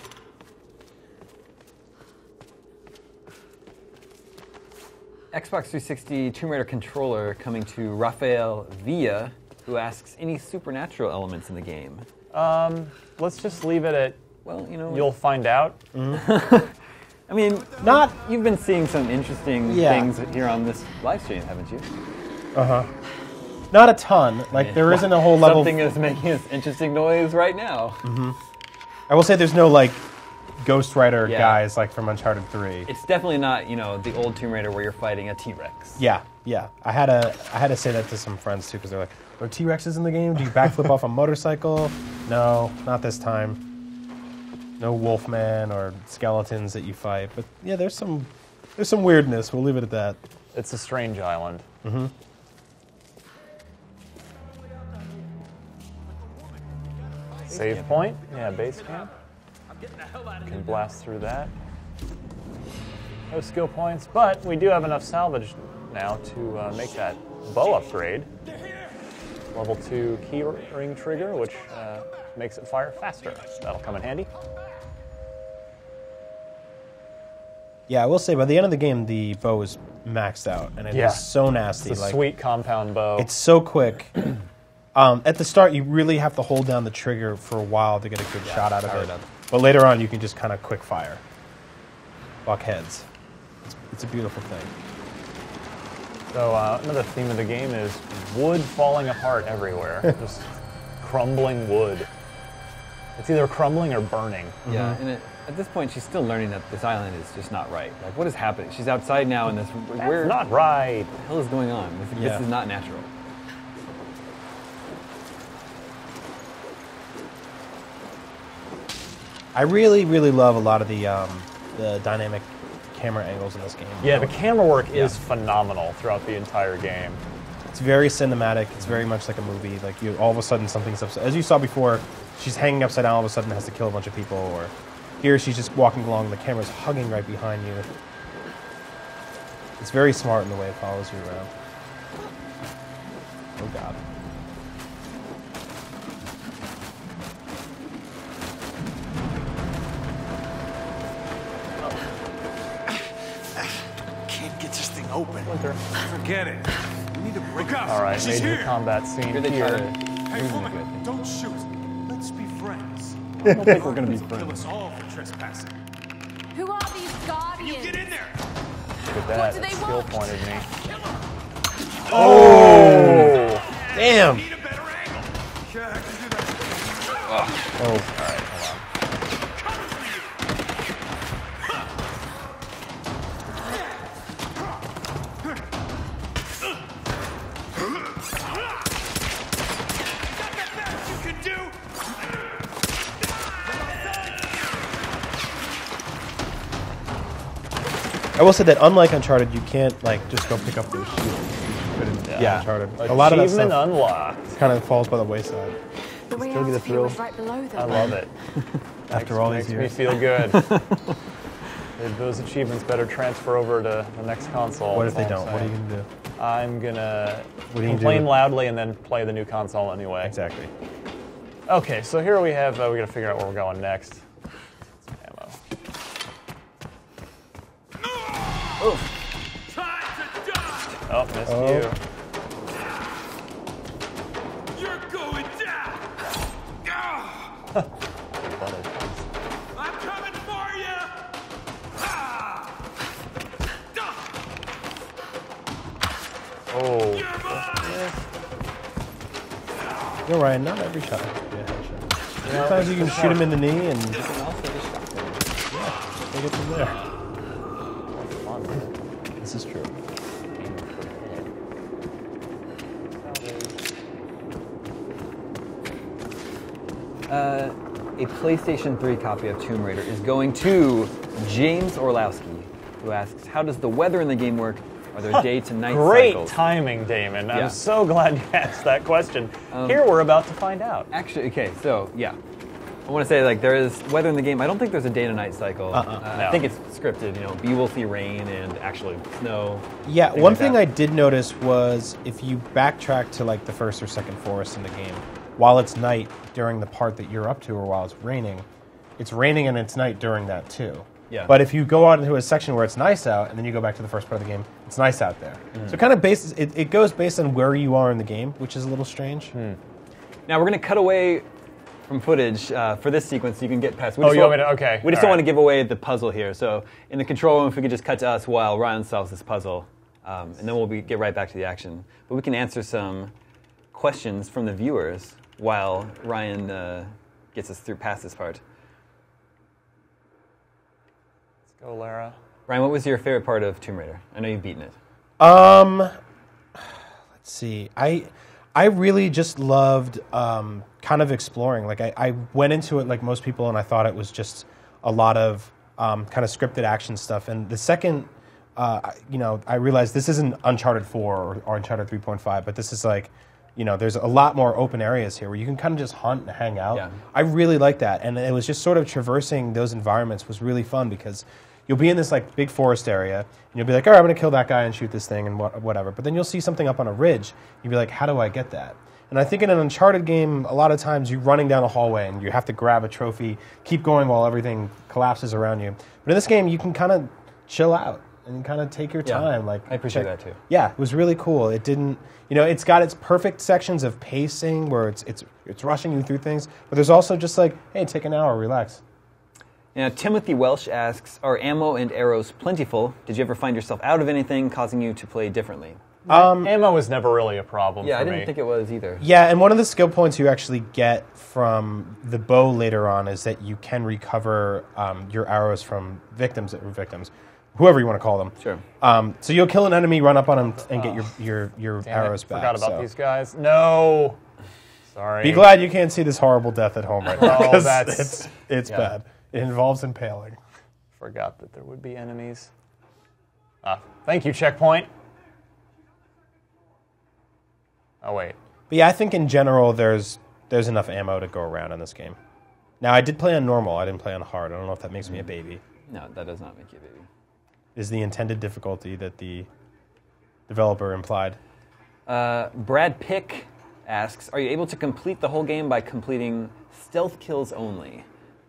A: Xbox 360 Tomb Raider controller coming to Rafael Villa, who asks, any supernatural elements in the game?
C: Let's just leave it at,
A: well, you know,
C: you'll find out.
A: I mean, you've been seeing some interesting things here on this live stream, haven't you?
B: Not a ton. Like, there isn't a whole level...
A: Something is making this interesting noise right now.
B: I will say there's no, like, Ghost Rider guys like from Uncharted 3.
A: It's definitely not, you know, the old Tomb Raider where you're fighting a T-Rex.
B: Yeah. I had to say that to some friends too because they're like, "Are T-Rexes in the game? Do you backflip off a motorcycle?" No, not this time. No Wolfman or skeletons that you fight. But yeah, there's some weirdness. We'll leave it at that.
C: It's a strange island. Save point? Yeah, base camp. Can blast through that. No skill points, but we do have enough salvage now to make that bow upgrade. Level 2 key ring trigger, which makes it fire faster. That'll come in handy.
B: Yeah, I will say by the end of the game, the bow is maxed out, and it is so nasty.
C: It's a sweet compound bow.
B: It's so quick. At the start, you really have to hold down the trigger for a while to get a good shot out of it. But later on, you can just kind of quick fire. Buck heads. It's a beautiful thing.
C: So another theme of the game is wood falling apart everywhere. Just crumbling wood. It's either crumbling or burning.
A: Yeah, and at this point, she's still learning that this island is just not right. Like, what is happening? She's outside now in this...
C: That's not right.
A: What the hell is going on? This is not natural.
B: I really, really love a lot of the dynamic camera angles in this game.
C: Yeah, the camera work is phenomenal throughout the entire game.
B: It's very cinematic. It's very much like a movie. Like, you all of a sudden something's upside. As you saw before, she's hanging upside down. All of a sudden has to kill a bunch of people. Or here she's just walking along. And the camera's hugging right behind you. It's very smart in the way it follows you around. Oh God.
F: Open. Forget it. We need to break up.
C: All right, major combat scene here.
F: Hey, woman, don't shoot. Let's be friends.
A: I don't think we're going to be friends.
F: Kill us all for trespassing.
E: Who are these guardians?
F: You get in there.
C: Look at that. That skill pointed me.
B: Oh! Damn.
F: Need a better angle. Sure, I can do that.
C: All right, hold on.
B: I will say that unlike Uncharted, you can't like just go pick up those shields. Uncharted. A lot of that stuff
C: unlocked.
B: kind of falls by the wayside.
E: The way
A: Still get a thrill.
E: right below them.
C: I love it.
B: After all these
C: Makes
B: years.
C: me feel good. Those achievements better transfer over to the next console.
B: What if they don't? What are you going to do?
C: I'm going to
B: What do you
C: complain
B: do?
C: loudly and then play the new console anyway.
B: Exactly.
C: Okay, so here we have, we got to figure out where we're going next. Some ammo. Oh, missed you.
F: You're going down. I'm coming for you.
C: Oh.
B: You're right, not every shot. Yeah, sometimes you can shoot him in the knee and they get from there.
C: Fun.
B: This is true.
A: A PlayStation 3 copy of Tomb Raider is going to James Orlowski, who asks, how does the weather in the game work? Are there day to night
C: Great
A: cycles?
C: timing, Damon.
A: Yeah.
C: I'm so glad you asked that question. Here we're about to find out.
A: Actually, okay, so yeah. I want to say, like, there is weather in the game. I don't think there's a day to night cycle.
C: No.
A: I think it's scripted, you know, you will see rain and actually snow.
B: Yeah, one thing I did notice was if you backtrack to like the first or second forest in the game, while it's night during the part that you're up to or while it's raining and it's night during that too.
A: Yeah.
B: But if you go out into a section where it's nice out and then you go back to the first part of the game, it's nice out there. So it kind of it goes based on where you are in the game, which is a little strange.
A: Now we're going to cut away from footage for this sequence so you can get past.
C: You want me to? Okay.
A: We just don't want to give away the puzzle here. So in the control room, if we could just cut to us while Ryan solves this puzzle, and then we'll get right back to the action. But we can answer some questions from the viewers while Ryan gets us through past this part.
C: Let's go, Lara.
A: Ryan, what was your favorite part of Tomb Raider? I know you've beaten it.
B: Let's see. I really just loved kind of exploring. Like I went into it like most people, and I thought it was just a lot of kind of scripted action stuff. And the second, I realized this isn't Uncharted 4 or Uncharted 3.5, but this is like, there's a lot more open areas here where you can kind of just hunt and hang out. Yeah. I really like that, and it was just sort of traversing those environments was really fun because you'll be in this like big forest area, and you'll be like, all right, I'm going to kill that guy and shoot this thing and whatever. But then you'll see something up on a ridge. You'll be like, how do I get that? And I think in an Uncharted game, a lot of times you're running down a hallway and you have to grab a trophy, keep going while everything collapses around you. But in this game, you can kind of chill out and kind of take your time. Like
A: I appreciate that too.
B: Yeah, it was really cool. It didn't, it's got its perfect sections of pacing where it's rushing you through things, but there's also just like, hey, take an hour, relax.
A: Now, Timothy Welsh asks, are ammo and arrows plentiful? Did you ever find yourself out of anything causing you to play differently?
C: Ammo was never really a problem for me.
A: Yeah, I didn't think it was either.
B: Yeah, and one of the skill points you actually get from the bow later on is that you can recover your arrows from victims, whoever you want to call them.
A: Sure.
B: So you'll kill an enemy, run up on them, and get your arrows back.
C: Forgot about these guys. No. Sorry.
B: Be glad you can't see this horrible death at home right now.
C: Oh, that's
B: it's bad. It involves impaling.
C: Forgot that there would be enemies. Thank you, checkpoint. Oh, wait.
B: But yeah, I think in general there's enough ammo to go around in this game. Now, I did play on normal. I didn't play on hard. I don't know if that makes me a baby.
A: No, that does not make you a baby.
B: Is the intended difficulty that the developer implied?
A: Brad Pick asks, are you able to complete the whole game by completing stealth kills only?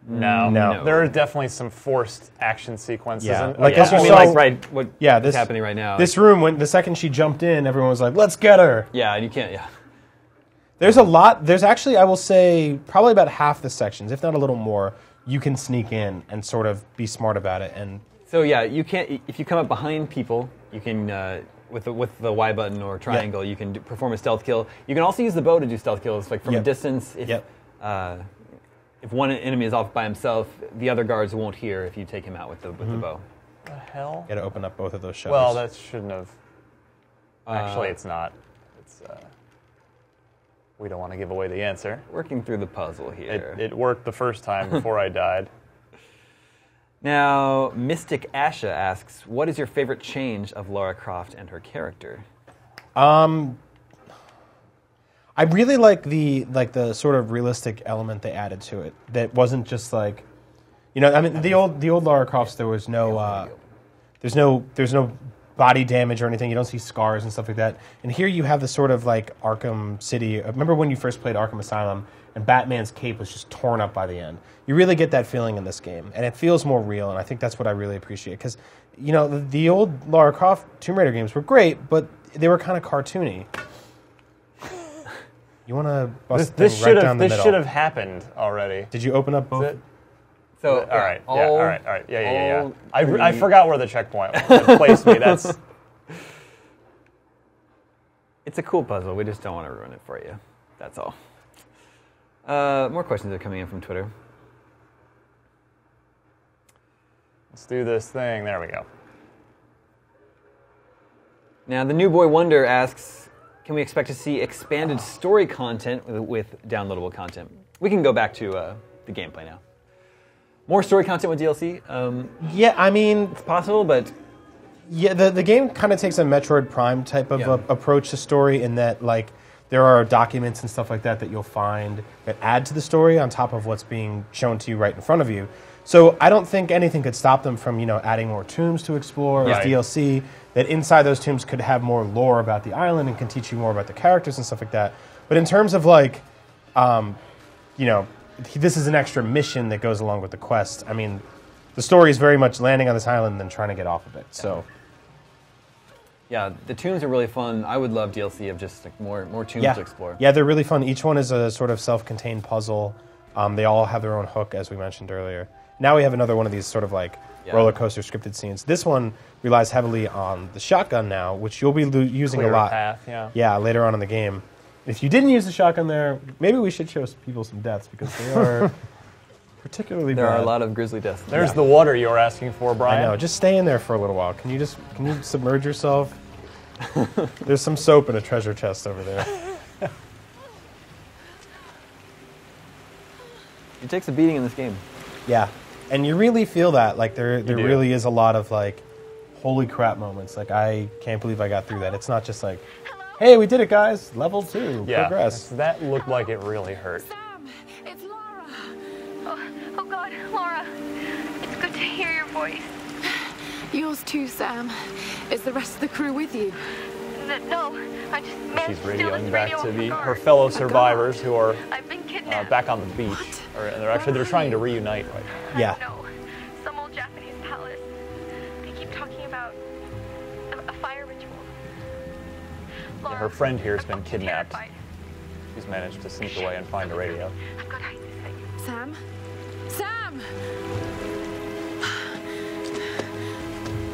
C: No. There are definitely some forced action sequences.
B: Yeah,
C: and,
B: like
A: this happening right now.
B: This room, when the second she jumped in, everyone was like, "Let's get her."
A: Yeah, and you can't. Yeah.
B: There's a lot. There's actually, I will say, probably about half the sections, if not a little more, you can sneak in and sort of be smart about it. And
A: so yeah, you can't. If you come up behind people, you can with the Y button or triangle, you can perform a stealth kill. You can also use the bow to do stealth kills, like from a distance. If one enemy is off by himself, the other guards won't hear if you take him out with the bow.
C: What the hell?
B: You got to open up both of those shutters.
C: Well, that shouldn't have. Actually, it's not. It's. We don't want to give away the answer.
A: Working through the puzzle here.
C: It worked the first time before I died.
A: Now, Mystic Asha asks, what is your favorite change of Lara Croft and her character?
B: I really like the sort of realistic element they added to it. That wasn't just like, the old Lara Crofts. There was no, there's no body damage or anything. You don't see scars and stuff like that. And here you have this sort of like Arkham City. Remember when you first played Arkham Asylum and Batman's cape was just torn up by the end? You really get that feeling in this game, and it feels more real. And I think that's what I really appreciate because, the old Lara Croft Tomb Raider games were great, but they were kind of cartoony. You want to bust this right down the middle.
C: This should have happened already.
B: Did you open up both?
C: So all right. Yeah. I forgot where the checkpoint placed me. That's
A: It's a cool puzzle. We just don't want to ruin it for you. That's all. More questions are coming in from Twitter.
C: Let's do this thing. There we go.
A: Now, the New Boy Wonder asks, can we expect to see expanded story content with downloadable content? We can go back to the gameplay now. More story content with DLC?
B: Yeah, I mean...
A: It's possible, but...
B: Yeah, the game kind of takes a Metroid Prime type of approach to story in that, like, there are documents and stuff like that you'll find that add to the story on top of what's being shown to you right in front of you. So I don't think anything could stop them from, adding more tombs to explore as DLC, that inside those tombs could have more lore about the island and can teach you more about the characters and stuff like that. But in terms of, like, this is an extra mission that goes along with the quest. I mean, the story is very much landing on this island and then trying to get off of it, so...
A: Yeah, the tombs are really fun. I would love DLC of just like more tombs to explore.
B: Yeah, they're really fun. Each one is a sort of self-contained puzzle. They all have their own hook, as we mentioned earlier. Now we have another one of these sort of like roller coaster scripted scenes. This one relies heavily on the shotgun now, which you'll be using a lot.
C: Path,
B: yeah, later on in the game. If you didn't use the shotgun there, maybe we should show people some deaths because they are particularly bad.
A: There are a lot of grisly deaths.
C: There's the water you were asking for, Brian.
B: I know. Just stay in there for a little while. Can you submerge yourself? There's some soap in a treasure chest over there.
A: It takes a beating in this game.
B: Yeah, and you really feel that. Like there really is a lot of like, holy crap moments. Like I can't believe I got through that. It's not just like, hey, we did it, guys. Level 2, progress.
C: That looked like it really hurt.
E: Sam, it's Lara.
H: Oh God, Lara. It's good to hear your voice.
E: Yours too, Sam. Is the rest of the crew with you?
H: No, I just managed
C: She's
H: to steal this
C: radioing back
H: radio
C: to
H: off
C: her fellow survivors who are
H: I've been kidnapped.
C: back on the beach. They're trying to reunite right now.
B: Yeah.
H: No, some old Japanese palace. They keep talking about a fire ritual. Lara,
C: Her friend here has been
H: I'm
C: kidnapped.
H: terrified.
C: She's managed to sneak away and find a radio.
H: I've got to hide this thing.
E: Sam? Sam!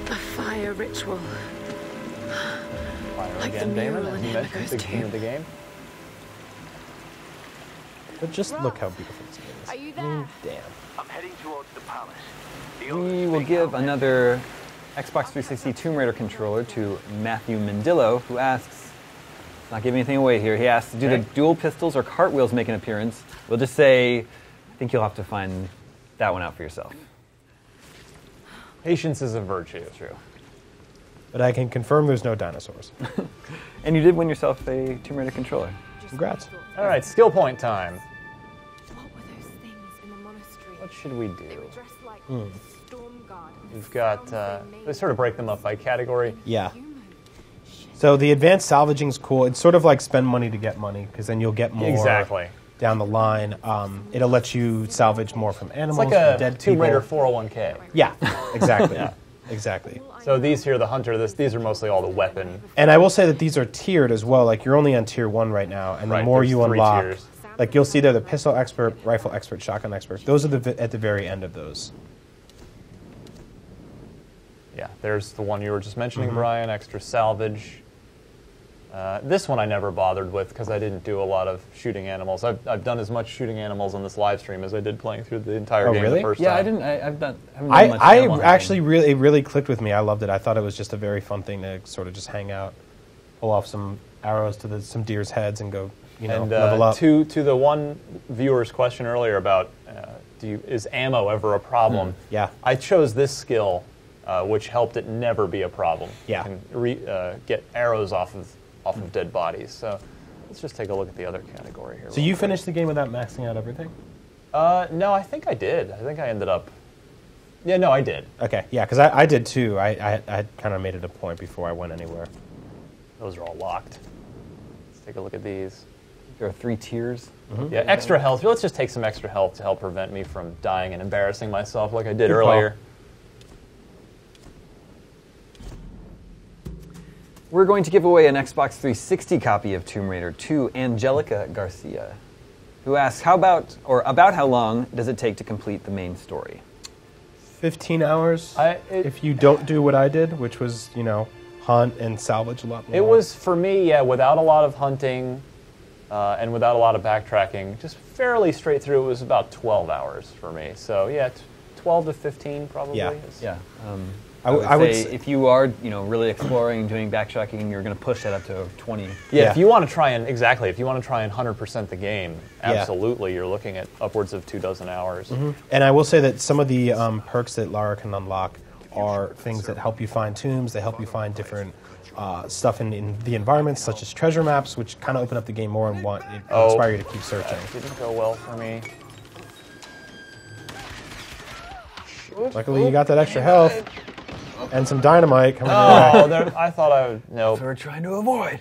E: A fire ritual.
C: Fire
E: Like
C: again,
E: the
C: Daemon,
E: mural
C: as
E: in
C: you mentioned,
E: Emigo's
C: big theme of the
E: tomb.
C: game.
B: But just look how beautiful this game is.
E: Are you there?
B: Damn.
F: I'm heading towards the palace.
A: We will give another Xbox 360 Tomb Raider controller to Matthew Mendillo, who asks, not giving anything away here, he asks, do the dual pistols or cartwheels make an appearance? We'll just say, I think you'll have to find that one out for yourself.
C: Patience is a virtue.
A: True.
B: But I can confirm there's no dinosaurs.
A: And you did win yourself a Tomb Raider controller.
B: Congrats.
C: All right, skill point time.
E: What were those things in the monastery?
C: What should we
E: They
C: do?
E: were dressed like the storm guard.
C: We've got, they sort of break them up by category.
B: Yeah. So the advanced salvaging is cool. It's sort of like spend money to get money, because then you'll get more
C: Exactly.
B: down the line. It'll let you salvage more from
C: It's
B: animals,
C: like
B: from
C: a
B: dead
C: Tomb
B: people.
C: Raider 401k.
B: Yeah, exactly. Exactly.
C: So these here, the hunter, these are mostly all the weapon.
B: And I will say that these are tiered as well. Like you're only on tier 1 right now, and the
C: Right,
B: more
C: there's
B: you
C: 3
B: unlock,
C: tiers.
B: like you'll see there the pistol expert, rifle expert, shotgun expert. Those are at the very end of those.
C: Yeah, there's the one you were just mentioning, Brian, extra salvage. This one I never bothered with because I didn't do a lot of shooting animals. I've done as much shooting animals on this live stream as I did playing through the entire game
B: really?
C: the first
A: Yeah,
C: time.
A: I didn't. Haven't done much
B: I
A: animal
B: actually
A: hunting.
B: it really clicked with me. I loved it. I thought it was just a very fun thing to sort of just hang out, pull off some arrows to some deer's heads, and go, level up.
C: To the one viewer's question earlier about is ammo ever a problem?
B: Yeah.
C: I chose this skill, which helped it never be a problem.
B: Yeah.
C: You can get arrows off of dead bodies. So let's just take a look at the other category here.
B: So you finished the game without maxing out everything?
C: No, I think I did. I think I ended up. Yeah, no, I did.
B: Okay, yeah, because I did too. I kind of made it a point before I went anywhere.
C: Those are all locked. Let's take a look at these.
A: There are 3 tiers.
C: Yeah, extra health. Let's just take some extra health to help prevent me from dying and embarrassing myself like I did
B: Good
C: earlier.
B: call.
A: We're going to give away an Xbox 360 copy of Tomb Raider to Angelica Garcia, who asks, about how long does it take to complete the main story?
B: 15 hours if you don't do what I did, which was, hunt and salvage a lot more.
C: It was, for me, yeah, without a lot of hunting and without a lot of backtracking, just fairly straight through. It was about 12 hours for me. So yeah, 12 to 15 probably.
A: Yeah. I would say if you are, really exploring, doing backtracking, you're going to push that up to 20.
C: Yeah, if you want to try and 100% the game, absolutely, you're looking at upwards of 24 hours.
B: Mm-hmm. And I will say that some of the perks that Lara can unlock are things that help you find tombs. They help you find different stuff in the environments, such as treasure maps, which kind of open up the game more and inspire you to keep searching.
C: That didn't go well for me.
B: Luckily, you got that extra health. And some dynamite coming
C: your way. I thought I would... No.
A: So we're trying to avoid.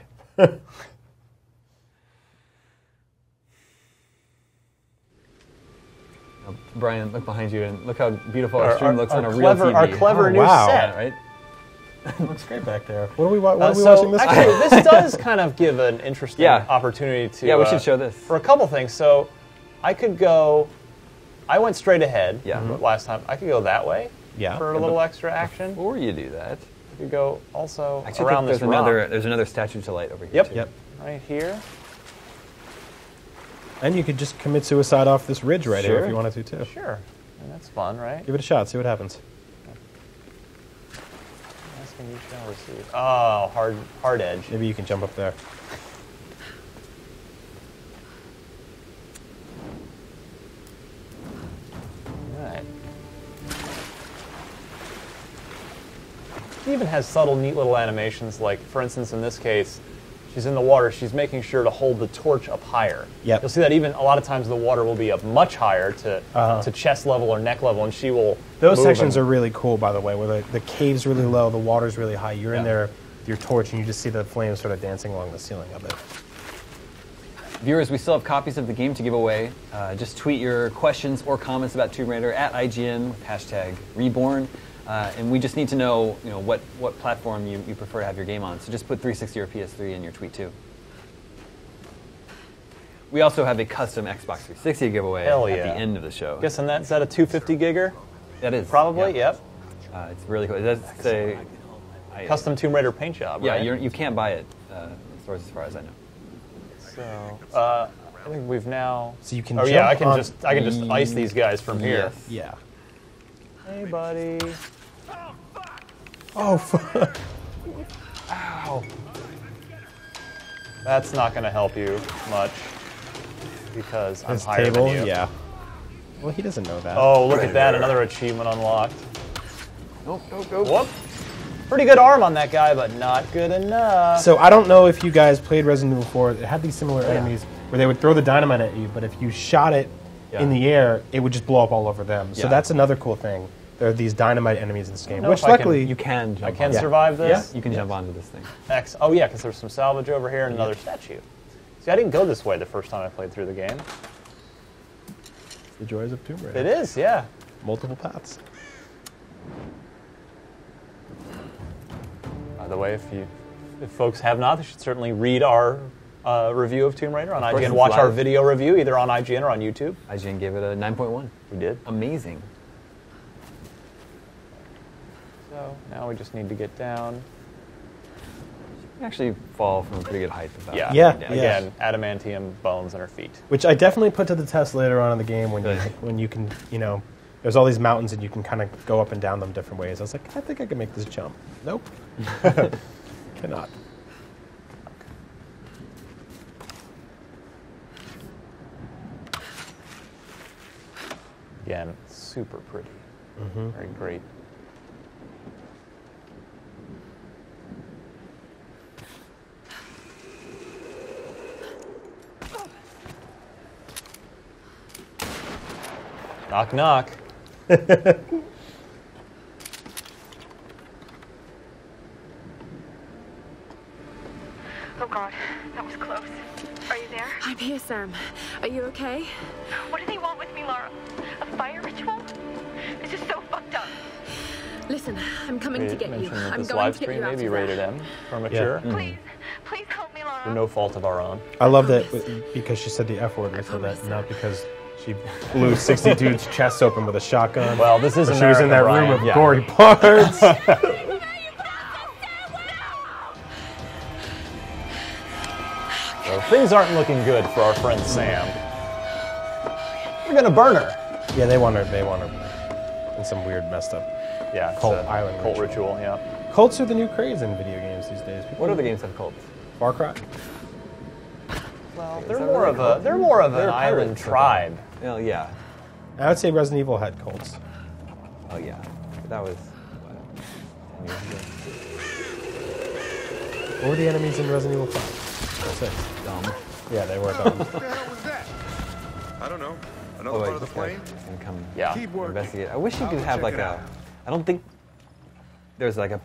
A: Brian, look behind you and look how beautiful our stream looks on a real TV.
C: Our clever new set.
A: Right?
B: Looks great back there. What are we watching this
C: actually, this does kind of give an interesting opportunity to...
A: Yeah, we should show this.
C: For a couple things. So I could go... I went straight ahead last time. I could go that way.
B: Yeah.
C: For a little extra action.
A: Before you do that,
C: you could go also
A: actually
C: around this rock.
A: There's another statue to light over here.
B: Yep.
C: Right here.
B: And you could just commit suicide off this ridge right here if you wanted to too.
C: Sure. And that's fun, right?
B: Give it a shot. See what happens.
C: Asking you shall receive. Oh, hard edge.
B: Maybe you can jump up there.
C: It even has subtle, neat little animations, like, for instance, in this case, she's in the water, she's making sure to hold the torch up higher.
B: Yep.
C: You'll see that even a lot of times the water will be up much higher to chest level or neck level, and she will
B: Those sections are really cool, by the way, where the cave's really low, the water's really high. You're in there with your torch, and you just see the flames sort of dancing along the ceiling of it.
A: Viewers, we still have copies of the game to give away. Just tweet your questions or comments about Tomb Raider at IGN with hashtag Reborn. And we just need to know, what platform you prefer to have your game on. So just put 360 or PS3 in your tweet too. We also have a custom Xbox 360 giveaway at the end of the show.
C: Guessing is that a 250 gigger?
A: That is.
C: Probably, yep.
A: It's really cool. That's a
C: custom Tomb Raider paint job,
A: right?
C: Yeah,
A: you can't buy it as far as I know.
C: So, I think we've now...
B: So you can
C: I can just ice these guys from here.
B: Yes. Yeah.
C: Hey, buddy.
B: Oh, fuck.
C: Ow. That's not going to help you much because I'm higher than you.
B: Yeah. Well, he doesn't know that.
C: Oh, look at that. Another achievement unlocked.
A: Go.
C: Whoop. Pretty good arm on that guy, but not good enough.
B: So I don't know if you guys played Resident Evil 4. It had these similar enemies where they would throw the dynamite at you, but if you shot it in the air, it would just blow up all over them. So that's another cool thing. There are these dynamite enemies in this game, which luckily
A: you can jump
C: I can survive this.
A: Yeah, you can jump onto this thing.
C: Oh yeah, because there's some salvage over here and another statue. See, I didn't go this way the first time I played through the game.
B: The joys of Tomb Raider.
C: It is, yeah.
B: Multiple paths.
C: By the way, if folks have not, they should certainly read our review of Tomb Raider on IGN. Watch our video review either on IGN or on YouTube.
A: IGN gave it a 9.1.
C: We did.
A: Amazing.
C: So now we just need to get down.
A: You can actually fall from a pretty good height.
B: Yeah.
C: Again, adamantium bones in her feet.
B: Which I definitely put to the test later on in the game when you can, there's all these mountains and you can kind of go up and down them different ways. I was like, I think I can make this jump. Nope. Cannot.
C: Again, super pretty. Mm-hmm. Very great. Knock, knock.
H: Oh God, that was close. Are you there?
E: I'm here, Sam. Are you okay?
H: What do they want with me, Lara? A fire ritual? This is so fucked up.
E: Listen, I'm coming to get you. I'm
C: this
E: going
C: live
E: to get
C: stream
E: you out
C: may be
E: of
C: rated
E: there.
C: M for mature.
H: Please help me, Lara.
C: For no fault of our own.
B: I love that because she said the F word. I said that not because she blew 60 dudes' chests open with a shotgun.
C: Well, this is America,
B: she was in that
C: Brian.
B: room of gory parts.
C: So things aren't looking good for our friend Sam. We're gonna burn her.
B: Yeah, they want her in some weird messed up cult island
C: cult ritual. Yeah.
B: Cults are the new craze in video games these days.
A: What other games have cults?
B: Far Cry.
C: Well, they're more of an island tribe.
A: Well, yeah.
B: I would say Resident Evil had cults.
A: Oh yeah, that was. What, 10 years ago?
B: What were the enemies in Resident Evil 5? Or 6?
A: Dumb.
B: Yeah, they were dumb.
F: What the hell was that? I don't know. Another part of the plane?
A: Gonna come
F: Keep working.
A: investigate. I wish you could have like a. I don't think there's like a.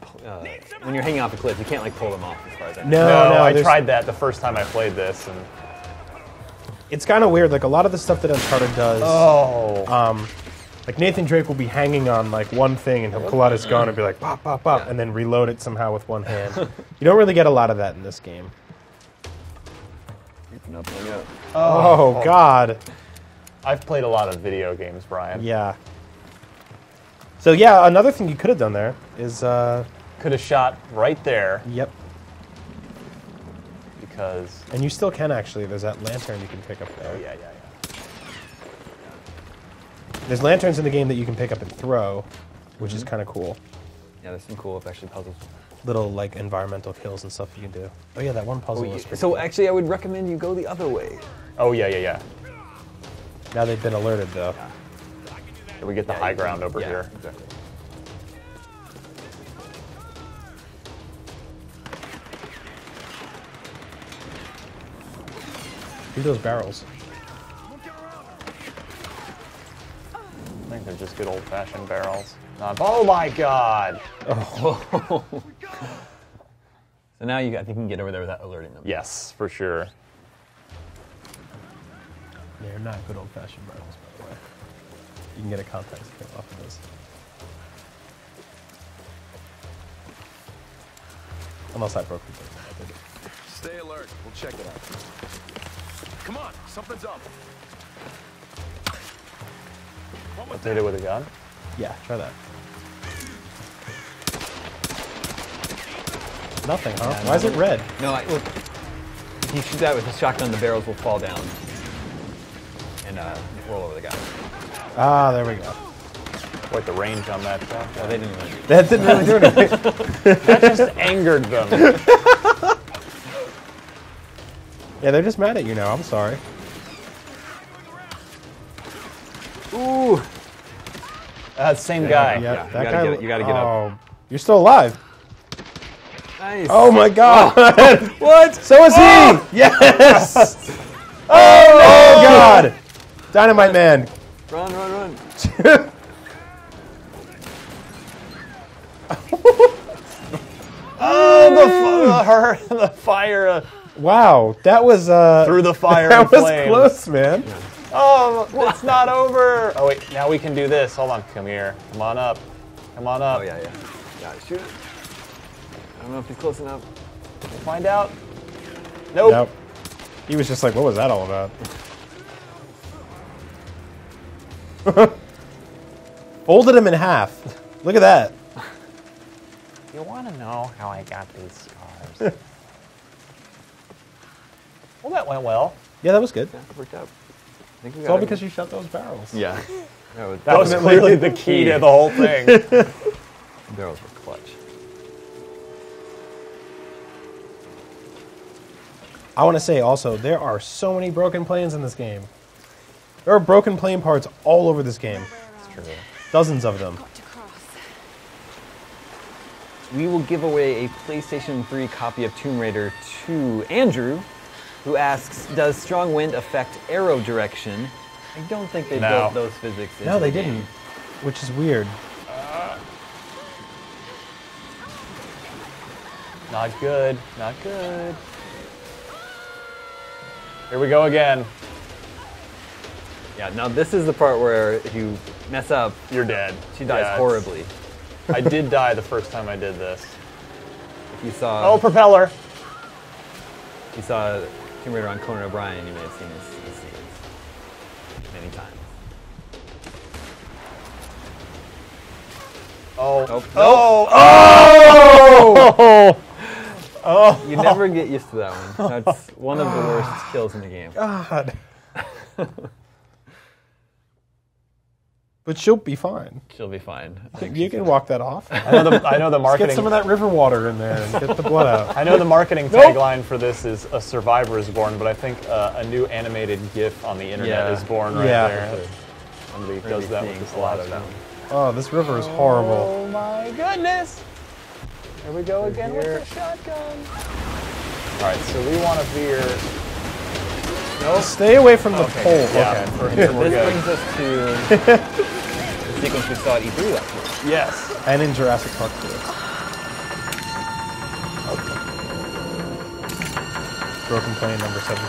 A: When you're hanging off a cliff, you can't like pull them off as far as I know.
C: No, I tried that the first time I played this, and
B: it's kind of weird. Like a lot of the stuff that Uncharted does. Like Nathan Drake will be hanging on like one thing, and he'll pull out his gun and be like pop, pop, pop, and then reload it somehow with one hand. You don't really get a lot of that in this game. Oh God.
C: I've played a lot of video games, Brian.
B: Yeah. So yeah, another thing you could have done there is
C: could have shot right there.
B: Yep.
C: Because
B: and you still can actually. There's that lantern you can pick up there.
C: Oh yeah.
B: There's lanterns in the game that you can pick up and throw, which is kind of cool.
A: Yeah, there's some cool actually puzzles.
B: Little like environmental kills and stuff you can do. Oh yeah, that one puzzle was pretty
A: so
B: cool.
A: actually, I would recommend you go the other way.
C: Oh yeah.
B: Now they've been alerted though.
C: Yeah, we get the high ground over here.
A: Exactly.
B: Do those barrels.
C: I think they're just good old-fashioned barrels. Oh my God!
A: Oh. So now I think you can get over there without alerting them.
C: Yes, for sure.
B: They're not good old-fashioned barrels, by the way. You can get a context kill off of this. Unless I broke the thing.
F: Stay alert. We'll check it out. Come on, something's up.
C: What did it with a gun?
B: Yeah, try that. Nothing, huh?
A: Yeah,
B: why is it red?
A: No, look. If you shoot that with a shotgun, the barrels will fall down and roll over the guy.
B: Ah, there we go.
C: Like the range on that shot.
A: Well, they didn't really.
B: That didn't really do anything.
C: That just angered them.
B: Yeah, they're just mad at you now. I'm sorry.
A: Ooh.
C: Same guy.
B: Yep,
A: Yeah,
B: that guy.
A: you gotta get up.
B: You're still alive.
A: Nice.
B: Oh my God!
A: What?
B: So is he! Yes! Oh God! Dynamite Man.
A: Run.
C: The fire.
B: Wow, that was
C: Through the fire
B: that
C: and
B: was
C: flames.
B: close, man.
C: Oh, it's not over. Oh wait, now we can do this. Hold on, come here. Come on up.
A: Oh yeah. Shoot it. I don't know if he's close enough.
C: We'll find out. Nope.
B: He was just like, what was that all about? Folded him in half. Look at that.
C: You want to know how I got these scars? Well, that went well.
B: Yeah, that was good.
A: Yeah, it worked out. I think we
B: It's
A: got
B: all
A: it.
B: because you shot those barrels.
A: Yeah.
C: That was clearly the key to the whole thing.
A: Barrels were clutch.
B: I want to say also, there are so many broken planes in this game. There are broken plane parts all over this game.
C: It's true.
B: Dozens of them.
A: We will give away a PlayStation 3 copy of Tomb Raider to Andrew, who asks, does strong wind affect arrow direction? I don't think they built those physics into
B: No, they
A: the game.
B: didn't, which is weird.
C: Not good. Not good. Here we go again.
A: Yeah, now this is the part where if you mess up,
C: you're dead.
A: She dies horribly.
C: I did die the first time I did this.
A: If you saw...
C: Oh, propeller!
A: If you saw Tomb Raider on Conan O'Brien, you may have seen this scenes many times.
C: Oh.
A: Oh!
C: Oh.
A: You never get used to that one. That's one of the worst kills in the game.
B: God. But she'll be fine.
A: She'll be fine.
B: You can walk that off.
C: I know the marketing.
B: Get some of that river water in there and get the blood out.
C: I know the marketing tagline for this is "A Survivor is Born," but I think a new animated GIF on the internet is born right there. Somebody does that with this live sound.
B: Oh, this river is horrible.
C: Oh my goodness! Here we go again with the shotgun. All right, so we want to veer.
B: No, stay away from the pole.
C: Yeah,
B: okay.
A: This brings us to the sequence we saw at E3 last year.
C: Yes.
B: And in Jurassic Park 2.
C: Okay.
B: Broken plane number 17.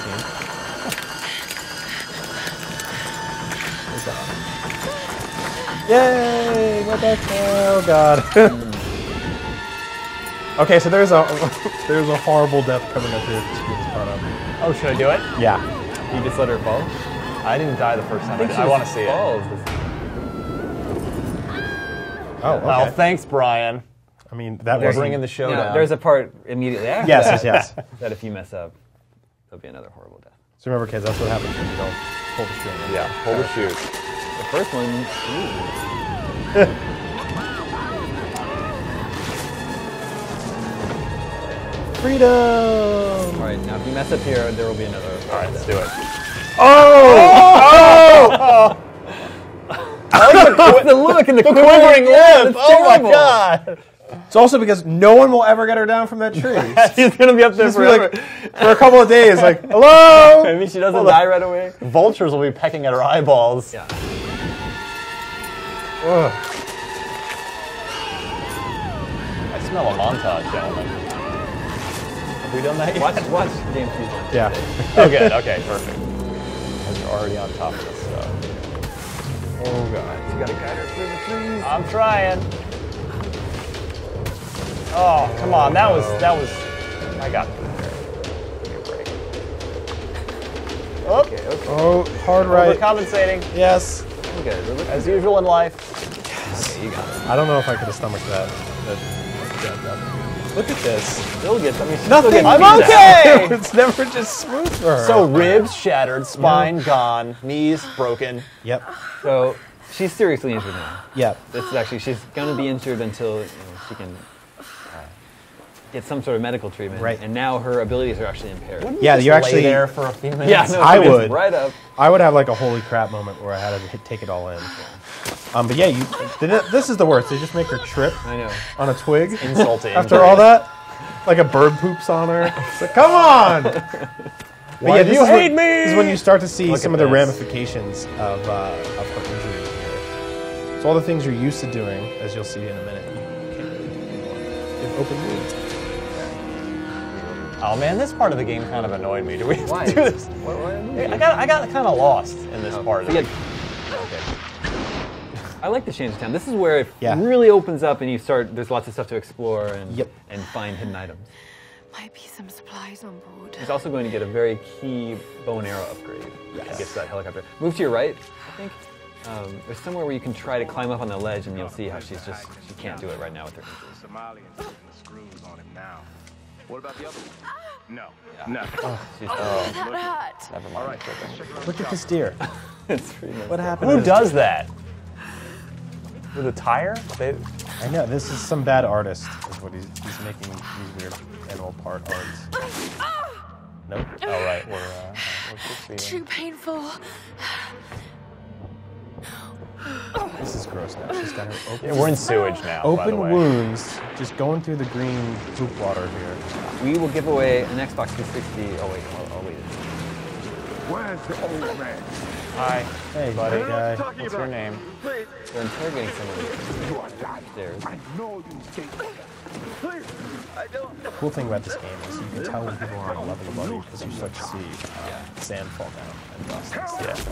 B: Yay! What the hell? Oh god. Okay, so there's a horrible death coming up here.
C: Oh, should I do it?
B: Yeah.
A: You just let her fall?
C: I didn't die the first time.
A: I
C: want to see
A: falls.
C: it.
B: Oh, okay.
C: Oh, thanks, Brian.
B: I mean, that
C: We're
B: was
C: bringing the show down.
A: There's a part immediately after
B: yes.
A: that if you mess up, there'll be another horrible death.
B: So remember, kids, that's what happens when you don't pull the string.
C: Yeah, pull the chute.
A: The first one,
B: freedom!
A: All right, now if you mess up here, there will be another.
C: All right, let's do it.
B: Oh!
A: I like the look and the
C: quivering lip! Oh my
A: terrible.
C: god!
B: It's also because no one will ever get her down from that tree.
A: She's gonna be up there
B: She's be
A: forever.
B: like, for a couple of days, like, hello!
A: Maybe she doesn't die right away.
C: Vultures will be pecking at her eyeballs.
A: Yeah.
B: Ugh.
C: I smell a montage, gentlemen. Have we done that yet?
A: Watch Game 3.
B: Yeah.
C: Oh, good. Okay, perfect. Because you're already on top of this stuff.
B: Oh god.
A: You gotta guide her through the trees.
C: I'm trying. Oh, come on. That was. I got it. Give me a break. Oh,
A: Okay.
B: Oh, hard right.
C: overcompensating.
B: Yes.
A: Okay.
C: As usual in life.
A: Okay, you got it.
B: I don't know if I could have stomached that. Look at this.
A: Still gets. I mean, she's
B: Nothing.
A: Still
C: I'm
A: getting
C: okay!
B: It's never just smooth for her.
C: So ribs shattered, spine gone, knees broken.
B: Yep.
A: So she's seriously injured now.
B: Yep.
A: This is actually she's gonna be injured until she can get some sort of medical treatment.
B: Right.
A: And now her abilities are actually impaired.
B: Yeah, you actually.
C: Lay there for a few minutes.
A: Yeah, no,
B: I
A: she gets
B: would.
A: right up.
B: I would have like a holy crap moment where I had to take it all in. But yeah, this is the worst. They just make her trip
A: I know.
B: on a twig.
C: Insult to
B: After
C: injury.
B: all that, like a bird poops on her. It's like, come on!
C: Why do you hate me?
B: This is when you start to see
C: Look
B: some
C: at
B: of the
C: this.
B: ramifications of her injury here. So all the things you're used to doing, as you'll see in a minute, you can't really do anymore. You have open wounds.
C: Oh man, this part of the game kind of annoyed me. Do we
A: Why?
C: do this?
A: Why
C: I got kind of lost in this part. Of
A: Yeah.
C: it.
A: Okay. I like the change of town. This is where it
B: Yeah.
A: really opens up and you start. There's lots of stuff to explore and
B: Yep.
A: and find hidden items.
E: Might be some supplies on board.
A: He's also going to get a very key bow and arrow upgrade.
B: Yes.
A: He gets that helicopter. Move to your right, I think. There's somewhere where you can try to climb up on the ledge, and you'll see how she can't do it right now with her injuries.
F: Somalians putting the screws on him now. What about the other one? No.
A: Yeah.
F: Nothing.
A: She's
E: That hurt.
C: Never mind.
F: All right, check it
B: Look at this deer.
A: it's pretty messed
B: What
A: up.
B: happened?
C: Who
B: to this
C: does that? With a tire?
B: I know, this is some bad artist, is what he's making these weird animal part arts. Nope.
C: Oh, right. We're succeeding.
E: Too painful.
B: This is gross now. She's got her open,
C: Yeah, we're in sewage now, by the
B: open
C: way.
B: wounds, just going through the green poop water here.
A: We will give away an Xbox 360. Oh wait, I'll wait.
F: Where's the old man?
C: Hi,
B: Hey,
C: buddy.
B: guy.
C: What's your name?
F: Please.
A: They're interrogating someone
F: You are dying.
A: upstairs.
F: I know you escaped. Please. I don't.
B: The cool thing about this game is you can tell when people are on a level above you because you start to see sand fall down and dust and stuff.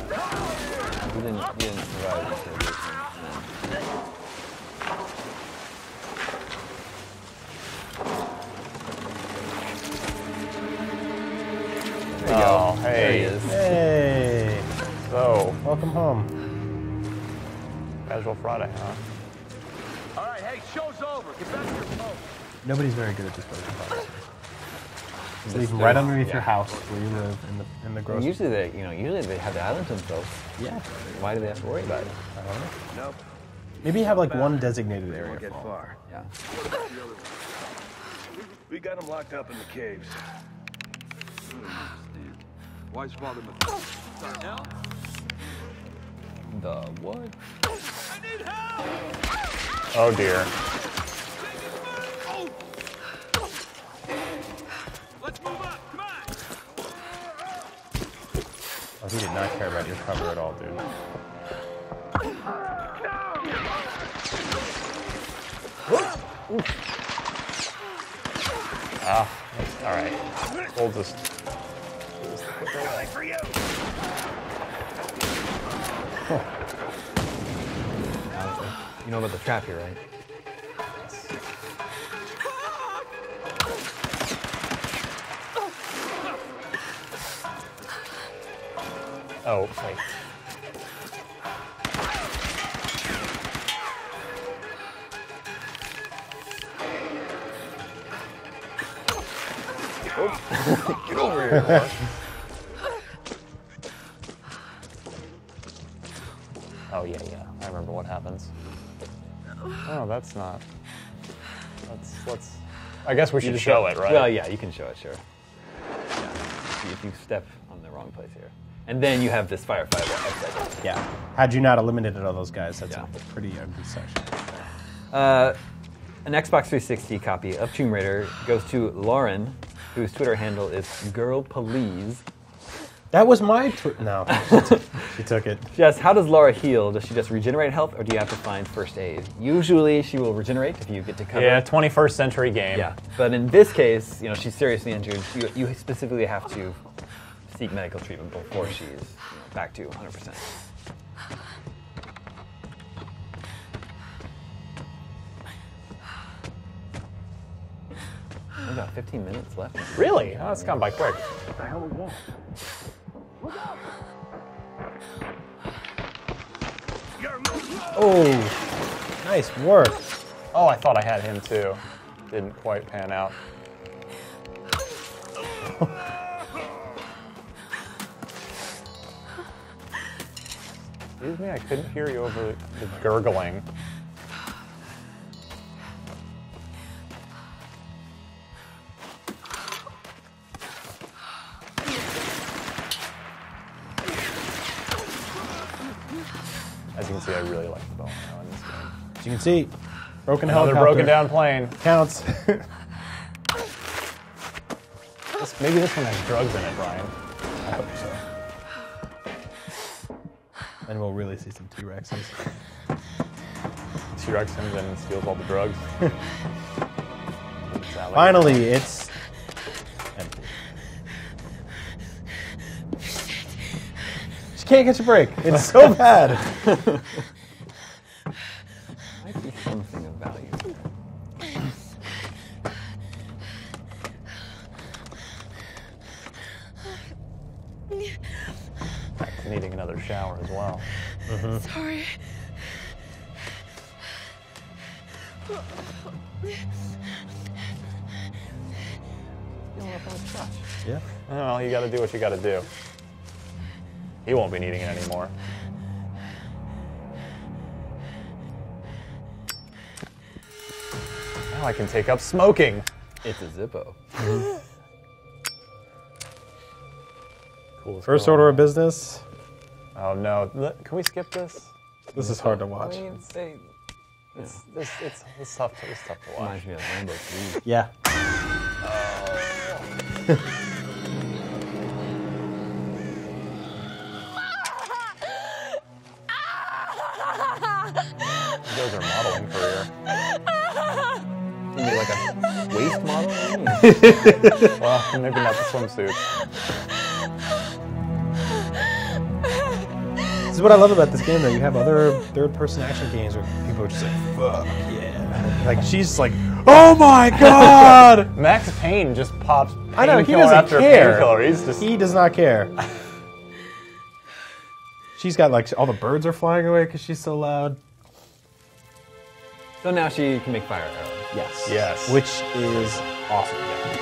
A: He didn't survive the interrogation. There you
C: Oh,
A: go.
C: hey.
A: There he is.
B: Hey,
C: So,
B: welcome home.
C: casual Friday, huh?
F: All right, hey, show's over. Get back to your post.
B: Nobody's very good at this version. Just leave them right underneath your house where you live in the grocery.
A: Usually they have the island to themselves.
B: Yeah.
A: Why do they have to worry about it?
B: I don't know.
F: Nope.
B: Maybe have like one designated area.
F: Won't get far.
A: Yeah.
F: We got them locked up in the caves. Why is Father
A: The what?
F: I need help!
C: Oh dear.
F: Let's move up. Come on.
B: Oh, he did not care about your cover at all, dude.
C: Ah, all right. We'll just.
F: For you.
A: You know about the trap here, right?
C: Oh, wait.
A: Get over here.
C: Oh yeah. I remember what happens. Oh, that's not. Let's. I guess we should show it, right?
A: Well, yeah, you can show it, sure. Yeah. If you step on the wrong place here, and then you have this firefighter upside down.
B: Yeah. Had you not eliminated all those guys, that's a pretty ugly section.
A: An Xbox 360 copy of Tomb Raider goes to Lauren, whose Twitter handle is girlplease.
B: That was my no. She took it.
A: She asks, how does Laura heal? Does she just regenerate health, or do you have to find first aid? Usually, she will regenerate if you get to cover.
C: Yeah, 21st century game.
A: Yeah, but in this case, she's seriously injured. You specifically have to seek medical treatment before she's back to 100%. We've got 15 minutes left.
C: Really? Oh, that's gone by quick.
F: What the hell was that?
B: Oh, nice work.
C: Oh, I thought I had him too. Didn't quite pan out. Excuse me, I couldn't hear you over the gurgling. As you can see, I really like the bow and arrow in this game.
B: As you can see, broken
C: Another
B: helicopter.
C: broken down plane.
B: Counts.
C: Maybe this one has drugs in it, Brian.
B: I hope so. And we'll really see some T-Rexes.
C: T-Rex comes in and steals all the drugs.
B: Finally, it's empty. She can't catch a break. It's so bad.
A: Might be something of value.
C: Back to needing another shower as well.
E: Sorry.
B: Yeah.
C: Well, you gotta do what you gotta do. He won't be needing it anymore. Now I can take up smoking.
A: It's a Zippo.
C: Cool.
B: First order of business.
C: Oh no! Can we skip this?
B: This is hard to watch.
C: I mean, it's tough. It's tough to watch.
A: Reminds me of Rambo 3.
B: Yeah.
C: Those are modeling career.
A: You mean like a waist model?
C: Well, maybe not the swimsuit.
B: This is what I love about this game, though. You have other third-person action games where people are just like, fuck, yeah. Like, she's like, oh my god!
C: Max Payne just pops
B: I know, he
C: painkiller
B: doesn't
C: after
B: care.
C: painkiller. He's just...
B: He does not care. She's got, like, all the birds are flying away because she's so loud.
A: So now she can make fire arrows.
B: Yes.
C: Yes.
B: Which is awesome. Yeah.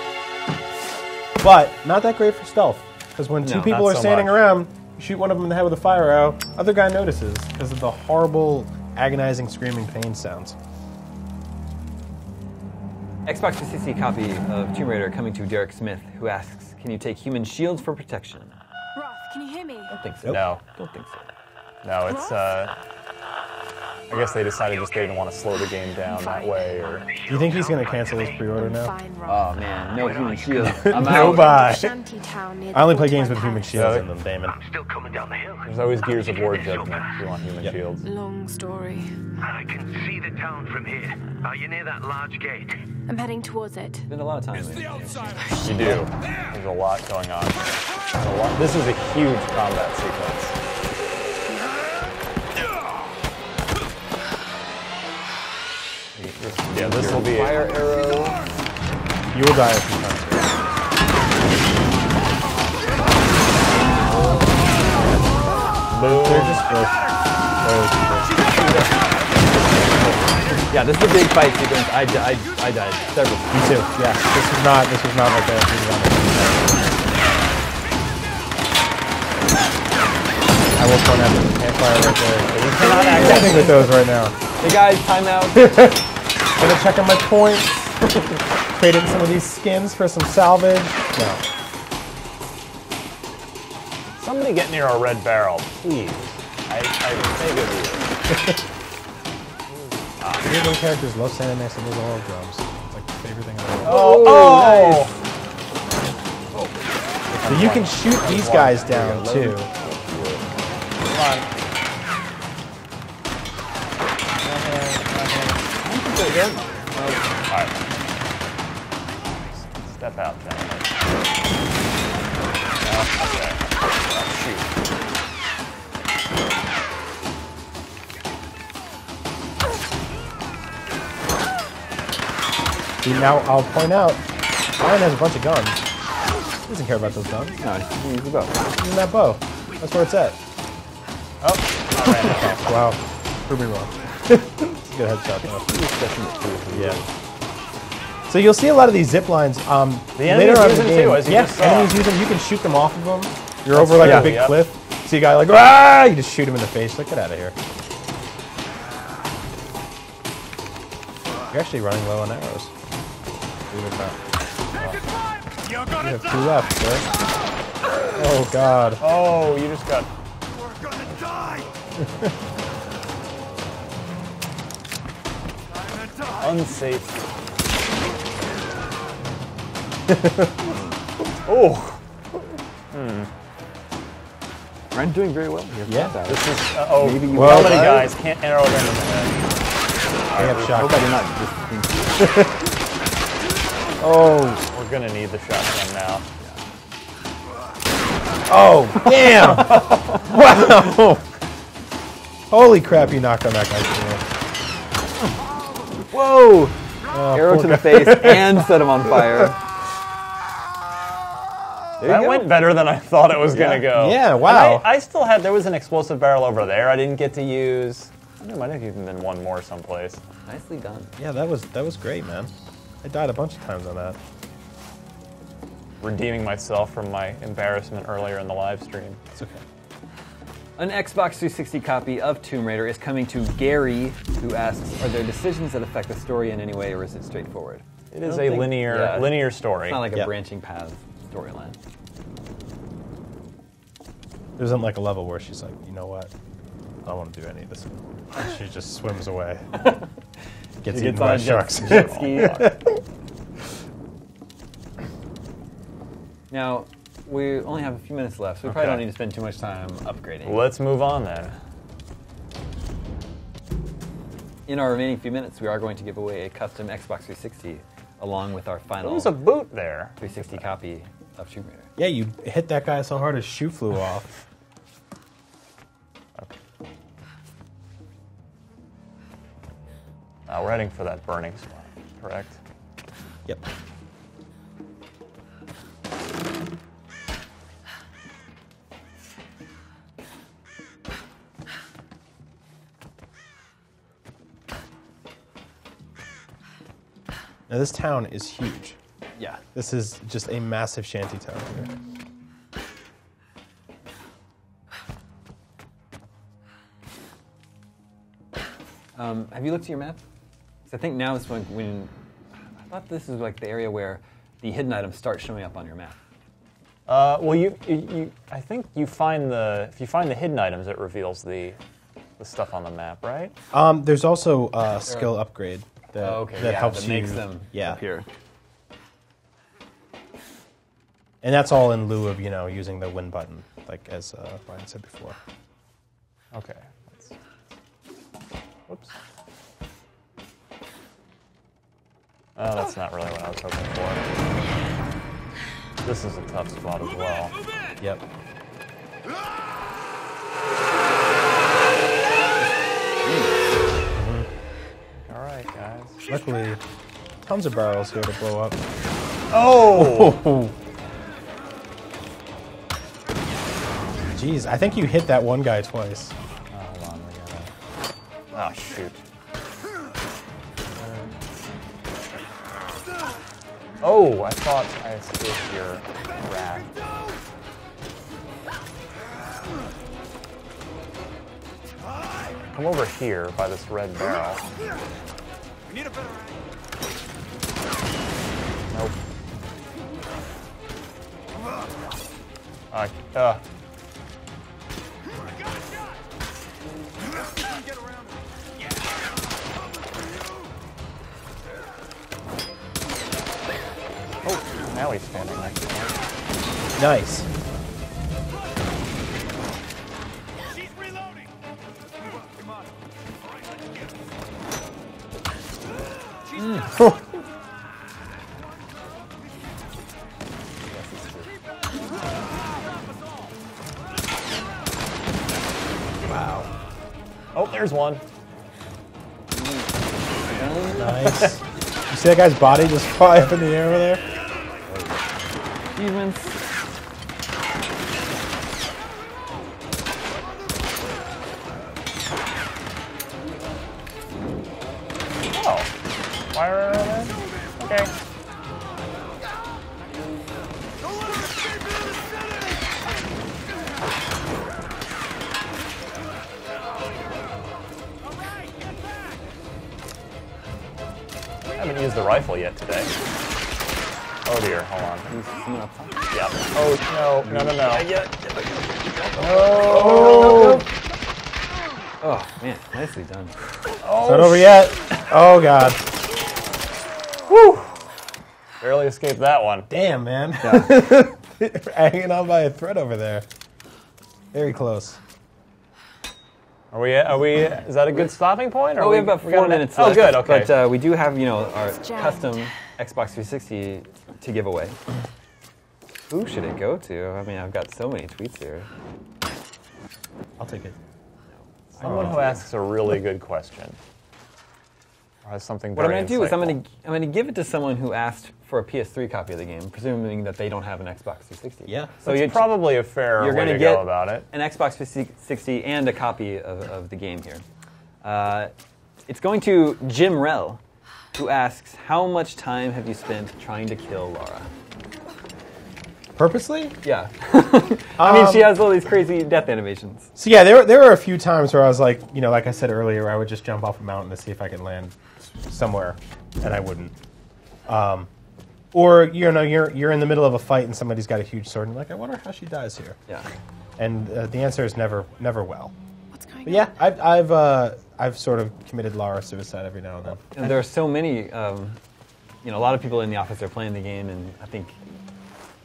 B: But not that great for stealth, because when two people are standing around, you shoot one of them in the head with a fire arrow, other guy notices because of the horrible, agonizing, screaming pain sounds.
A: Xbox 360 copy of Tomb Raider coming to Derek Smith, who asks, can you take human shields for protection?
E: Roth, can you hear me?
A: I don't think so.
C: No.
A: Don't think so.
C: No, it's, I guess they decided just they didn't want to slow the game down that way, or...
B: Do you think he's going to cancel his pre-order now?
A: Oh, man. No human shields. I'm
B: No
A: out.
B: bye. I only play games with human shields in them, Daemon.
F: I'm still coming down the hill.
C: There's always Gears of War judgment if you want human shields.
E: Long story.
F: I can see the town from here. Are you near that large gate?
E: I'm heading towards it.
A: Spend a lot of time in it.
C: You do. There's a lot going on. This is a huge combat sequence. Yeah, this will be
A: fire arrow.
B: You will die if you touch it.
C: Boom.
B: They're just both.
A: Yeah, this is a big fight sequence. I died several times.
B: Me too. Yeah, this was not like a. I will point out the campfire right there. You cannot act anything with those right now.
A: Hey guys, time out.
B: Gonna check on my points. Traded some of these skins for some salvage. No.
C: Somebody get near our red barrel, please. I beg of you.
B: Your little characters love standing next to those oil drums. It's like the favorite thing in the world.
C: Oh!
B: So you can shoot these guys down too.
C: Come on. Alright. Step out, gentlemen. Okay. Shoot.
B: See, now I'll point out, Ryan has a bunch of guns. He doesn't care about those guns.
A: No, use the bow.
B: Use that bow. That's where it's at.
C: Oh, I ran it.
B: Wow. Prove me wrong. It's a good headshot though. Yeah. So you'll see a lot of these zip lines later on in the game. Enemies use them. You can shoot them off of them. You're over like a big cliff. See a guy like, ah! You just shoot him in the face. Like, get out of here. You're actually running low on arrows. Believe it or not. You have 2 left, sir. Oh God.
C: Oh, you just got.
F: We're gonna die.
C: Unsafe. Oh.
A: Ryan's doing very well here.
B: Yeah.
C: This is.
A: Maybe
C: well, how many guys can't arrow them in the head?
B: I have shotgun.
A: Hope I did not just.
B: Oh.
C: We're gonna need the shotgun now.
B: Oh, damn! Wow! Holy crap, you knocked on that guy's shield.
A: Whoa! Arrow to the face and set him on fire.
C: That went better than I thought it was gonna go.
B: Yeah, wow.
C: I still had, there was an explosive barrel over there I didn't get to use. There might have even been one more someplace.
A: Nicely done.
B: Yeah, that was great, man. I died a bunch of times on that.
C: Redeeming myself from my embarrassment earlier in the live stream.
B: It's okay.
A: An Xbox 360 copy of Tomb Raider is coming to Gary, who asks, are there decisions that affect the story in any way, or is it straightforward?
C: It is a linear story.
A: It's not like a branching path storyline.
B: There isn't like a level where she's like, you know what? I don't want to do any of this anymore. She just swims away. Gets eaten by sharks.
A: Jet ski. Now, we only have a few minutes left, so we probably don't need to spend too much time upgrading.
C: Let's move on then.
A: In our remaining few minutes, we are going to give away a custom Xbox 360 along with our final
C: There's a boot there.
A: 360 copy of Tomb Raider.
B: Yeah, you hit that guy so hard his shoe flew off.
C: Okay. Now we're heading for that burning spot, correct?
B: Yep. Now this town is huge.
A: Yeah.
B: This is just a massive shanty town here.
A: Have you looked at your map? I think now is when I thought this is like the area where the hidden items start showing up on your map.
C: Well, I think if you find the hidden items, it reveals the stuff on the map, right?
B: There's also a skill upgrade that helps
A: that makes them appear.
B: And that's all in lieu of using the win button, like as Brian said before.
C: Okay. Whoops. Oh, that's not really what I was hoping for. This is a tough spot as well.
B: Yep.
C: All right, guys.
B: Luckily, tons of barrels here to blow up.
C: Oh!
B: Jeez, I think you hit that one guy twice.
C: Hold on, we gotta... Oh, shoot. Oh, I thought I escaped your rat. Come over here by this red barrel.
F: We need a better
C: Nope. Oh, now he's standing next to me.
B: Nice.
F: She's reloading. Come on. All right, let's get it.
B: Wow.
C: Oh, there's one.
B: Nice. You see that guy's body just fly up in the air over there?
A: Achievements.
C: Oh. Fire arrow there? Okay. I haven't used the rifle yet today. Oh dear, hold on. Yeah. Oh, no. No.
A: Oh, man, nicely done.
B: It's not over yet. Oh, God.
C: Whew. Barely escaped that one.
B: Damn, man. Yeah. Hanging on by a thread over there. Very close.
C: Are we, is that a good stopping point? Or
A: we have about 4 minutes left.
C: Oh, good, okay.
A: But we do have, our custom Xbox 360 to give away. Who should it go to? I mean, I've got so many tweets here.
B: I'll take it.
C: Someone who asks a really good question. Or has something
A: What I'm
C: very
A: going to do is
C: insightful.
A: I'm going to give it to someone who asked for a PS3 copy of the game, presuming that they don't have an Xbox 360.
B: Yeah.
C: So it's probably a fair way to go about it.
A: An Xbox 360 and a copy of the game here. It's going to Jim Rell, who asks, how much time have you spent trying to kill Lara?
B: Purposely?
A: Yeah. I mean, she has all these crazy death animations.
B: So yeah, there were a few times where I was like, like I said earlier, I would just jump off a mountain to see if I could land somewhere, and I wouldn't. Or you're in the middle of a fight and somebody's got a huge sword, and you're like, I wonder how she dies here.
A: Yeah.
B: And the answer is never well.
E: What's going
B: But yeah, I've sort of committed Lara suicide every now and then.
A: And there are so many, a lot of people in the office are playing the game, and I think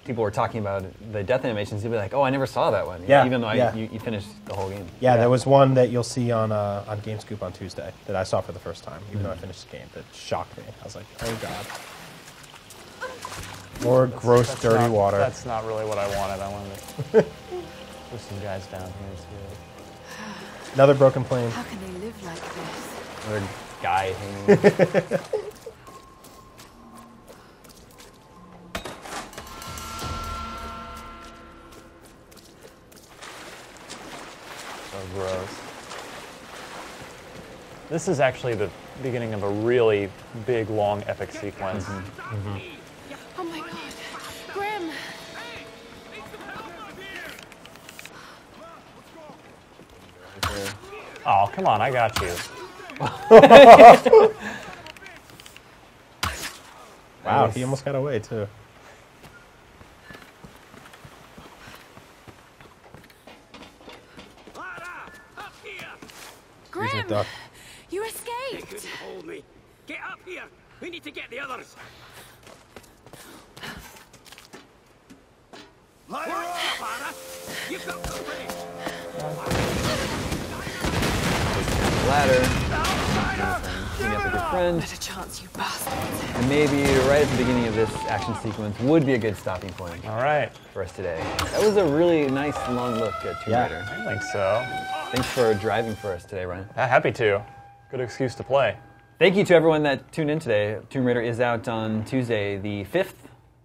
A: people were talking about the death animations. You'll be like, oh, I never saw that one.
B: Yeah.
A: Even though you finished the whole game.
B: Yeah, there was one that you'll see on GameScoop on Tuesday that I saw for the first time, even though I finished the game. That shocked me. I was like, oh, God. More gross, dirty water.
C: That's not really what I wanted. I wanted to there's some guys down here, too.
B: Another broken plane.
E: How can they live like this?
A: Another guy hanging.
C: Gross. This is actually the beginning of a really big, long, epic sequence.
E: I'm
C: Come on, I got you.
B: Wow, he almost got away, too.
E: Grim, you escaped.
I: They couldn't hold me. Get up here. We need to get the others. Line her up, Anna. You've got company.
A: Ladder. Meeting up with your friend.
E: Not a chance, you bastard.
A: And maybe right at the beginning of this action sequence would be a good stopping point.
C: All right.
A: For us today. That was a really nice long look at Tomb Raider.
C: I think so.
A: Thanks for driving for us today, Ryan.
C: Happy to. Good excuse to play.
A: Thank you to everyone that tuned in today. Tomb Raider is out on Tuesday, the 5th.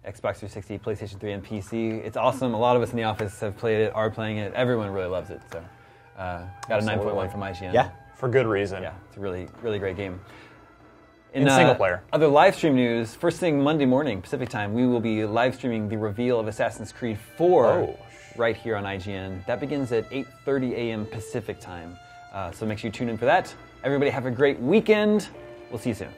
A: Xbox 360, PlayStation 3, and PC. It's awesome. A lot of us in the office have played it, are playing it. Everyone really loves it. So, got a 9.1 from IGN.
B: Yeah.
C: For good reason.
A: Yeah, it's a really, really great game.
C: In single player.
A: Other live stream news, first thing Monday morning, Pacific time, we will be live streaming the reveal of Assassin's Creed 4 right here on IGN. That begins at 8:30 a.m. Pacific time. So make sure you tune in for that. Everybody have a great weekend. We'll see you soon.